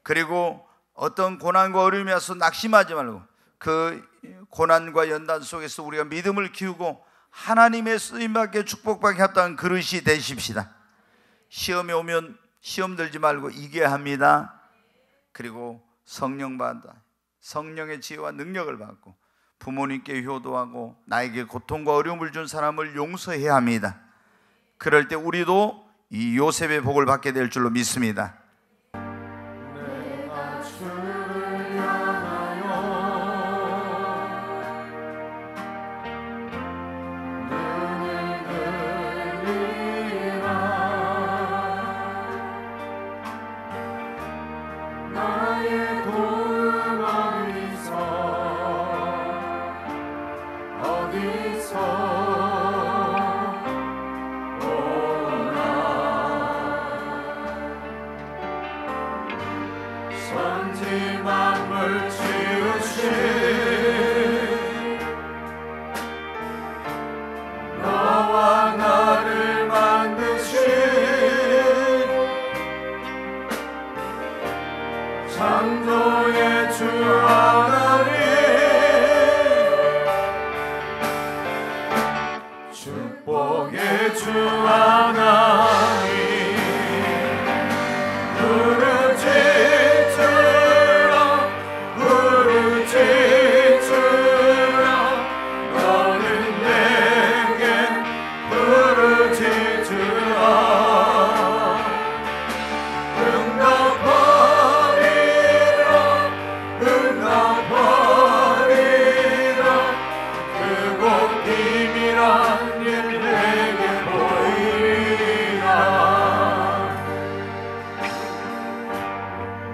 그리고 어떤 고난과 어려움이 와서 낙심하지 말고 그 고난과 연단 속에서 우리가 믿음을 키우고 하나님의 쓰임받게 축복받게 합당한 그릇이 되십시다. 시험이 오면 시험 들지 말고 이겨야 합니다. 그리고 성령 받아 성령의 지혜와 능력을 받고 부모님께 효도하고 나에게 고통과 어려움을 준 사람을 용서해야 합니다. 그럴 때 우리도 이 요셉의 복을 받게 될 줄로 믿습니다. 주 하나님 부르짖으라 부르짖으라 너는 내게 부르짖으라 응답하리라 응답하리라 그곳 비밀한 일 내게 보이리라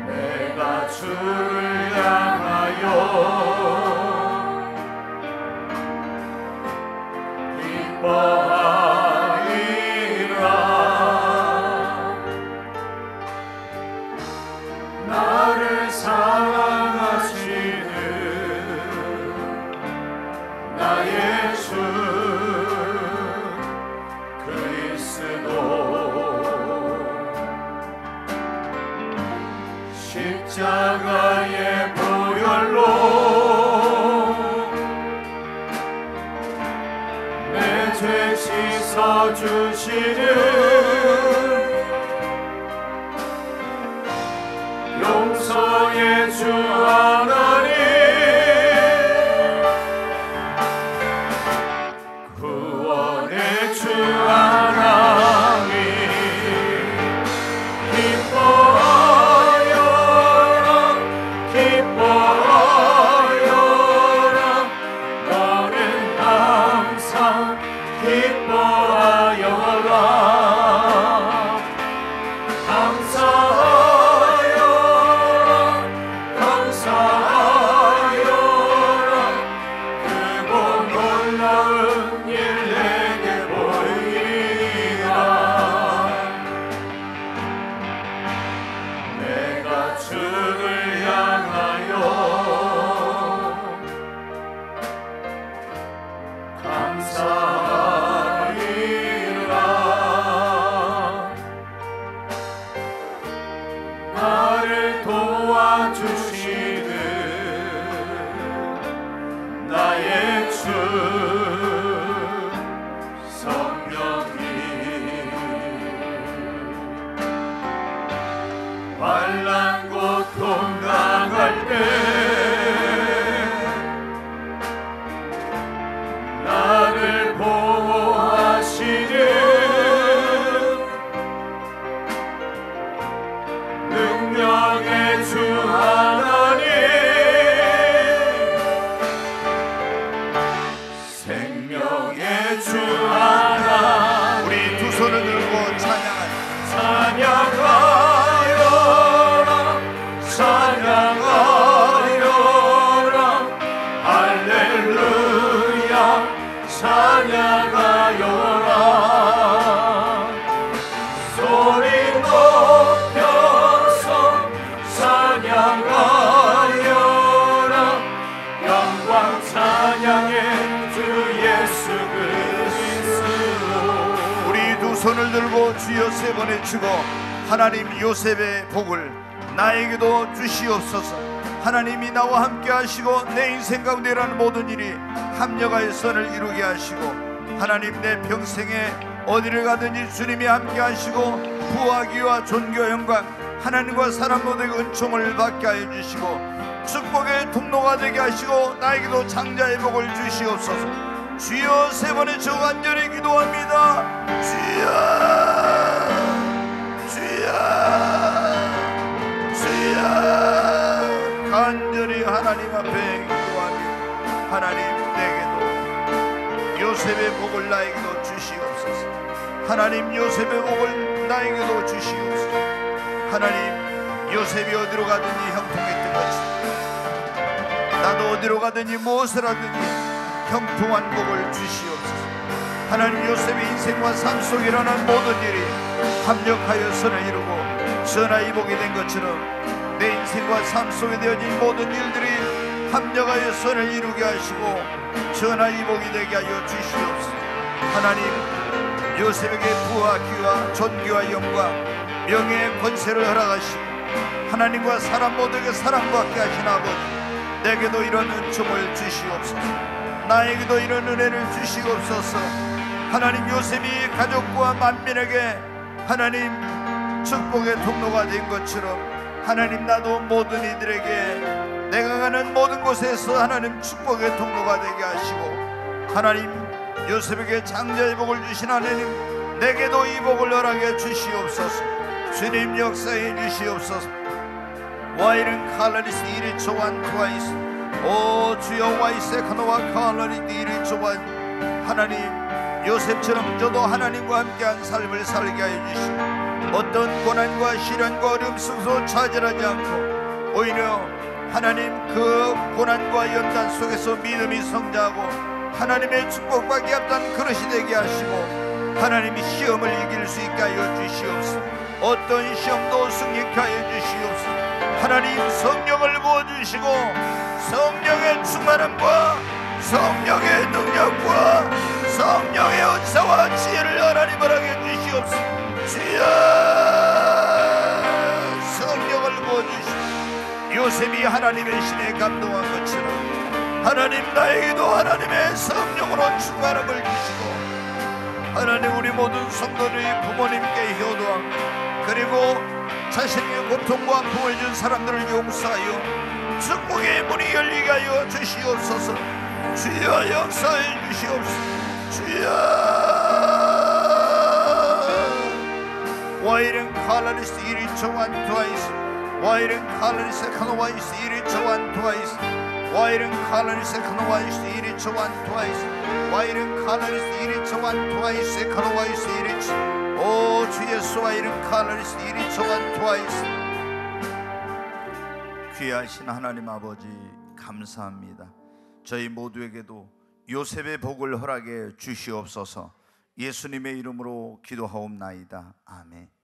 내가 주를 향하여 기뻐하리라 나를 사랑하시는 나의 주 그리스도 십자가의 보혈로 내 죄 씻어주시는 용서의 주 하나님 구원의 주 하나님 기뻐하여라 기뻐하여라 너는 항상 기뻐하여라 감사하여라 감사하여라 그곳 놀라운 일 내게 보이리라 내가 주를 향하여 감사하리라 나를 도와주시는 나의 주 성령이 환난 고통 당할 때 나를 보호하시는 능력의 주 하나님 생명의 주 하나님 우리 두 손을 들고 찬양하자. 찬양하여라 찬양하여라 할렐루야 찬양하여라 소리 높여서 찬양하여라 영광 찬양해 주 예수 그리스도 우리 두 손을 들고 주여 세 번 외치고 하나님 요셉의 복을 나에게도 주시옵소서. 하나님이 나와 함께 하시고 내 인생 가운데 일어나는 모든 일이 합력하여 선을 이루게 하시고 하나님 내 평생에 어디를 가든지 주님이 함께 하시고 부와 기와 존귀와 영광 하나님과 사람 모두에게 은총을 받게 하여 주시고 축복의 통로가 되게 하시고 나에게도 장자의 복을 주시옵소서. 주여 세 번의 저 간절히 기도합니다. 주여 주여 주여 간절히 하나님 앞에 기도합니다. 하나님 내게도 요셉의 복을 나에게도 주시옵소서. 하나님 요셉의 복을 나에게도 주시옵소서. 하나님 요셉이 어디로 가든지 형통했던 것처럼 나도 어디로 가든지 무엇을 하든지 형통한 복을 주시옵소서. 하나님 요셉의 인생과 삶 속에 일어난 모든 일이 합력하여 선을 이루고 선하이 복이 된 것처럼 내 인생과 삶 속에 되어진 모든 일들이 합력하여 선을 이루게 하시고 선하이 복이 되게 하여 주시옵소서. 하나님 요셉에게 부와 귀와 존귀와 영광 명예의 권세를 허락하시고 하나님과 사람 모두에게 사랑받게 하신 아버지 내게도 이런 은총을 주시옵소서. 나에게도 이런 은혜를 주시옵소서. 하나님 요셉이 가족과 만민에게 하나님 축복의 통로가 된 것처럼 하나님 나도 모든 이들에게 내가 가는 모든 곳에서 하나님 축복의 통로가 되게 하시고 하나님 요셉에게 장자의 복을 주신 하나님 내게도 이 복을 허락해 주시옵소서. 주님 역사해 주시옵소서. 와이른 칼라리스 이리 조한 트와이스 오 주여 와이세 카노와 칼라리스 이리 조한 하나님 요셉처럼 저도 하나님과 함께한 삶을 살게 하여 주시고 어떤 고난과 시련과 어려움 속에서 좌절하지 않고 오히려 하나님 그 고난과 연단 속에서 믿음이 성장하고 하나님의 축복받기 앞단 그릇이 되게 하시고 하나님이 시험을 이길 수 있게 하여 주시옵소서. 어떤 시험도 승리케 하여 주시옵소서. 하나님 성령을 부어주시고 성령의 충만함과 성령의 능력과 성령의 은사와 지혜를 하나님 허락해 주시옵소서. 주여 성령을 부어주시고 요셉이 하나님의 신에 감동한 것처럼 하나님 나에게도 하나님의 성령으로 충만함을 주시고 하나님 우리 모든 성도들의 부모님께 효도하고 그리고 자신의 고통과 아픔을 준 사람들을 용서하여 축복의 문이 열리게 하여 주시옵소서. 주여 역사해 주시옵소서. 주여 와이른 칼라리스 이리 조한 트와이스 와이른 칼라리스 카노와이스 이리 조한 트와이스 와이른 칼라리스 카노와이스 이리 조한 트와이스 와이른 칼라리스 이리 조한 트와이스 카노와이스 이리 오 주 예수 와이른 칼라리스 이리 조한 트와이스 귀하신 하나님 아버지 감사합니다. 저희 모두에게도 요셉의 복을 허락해 주시옵소서. 예수님의 이름으로 기도하옵나이다. 아멘.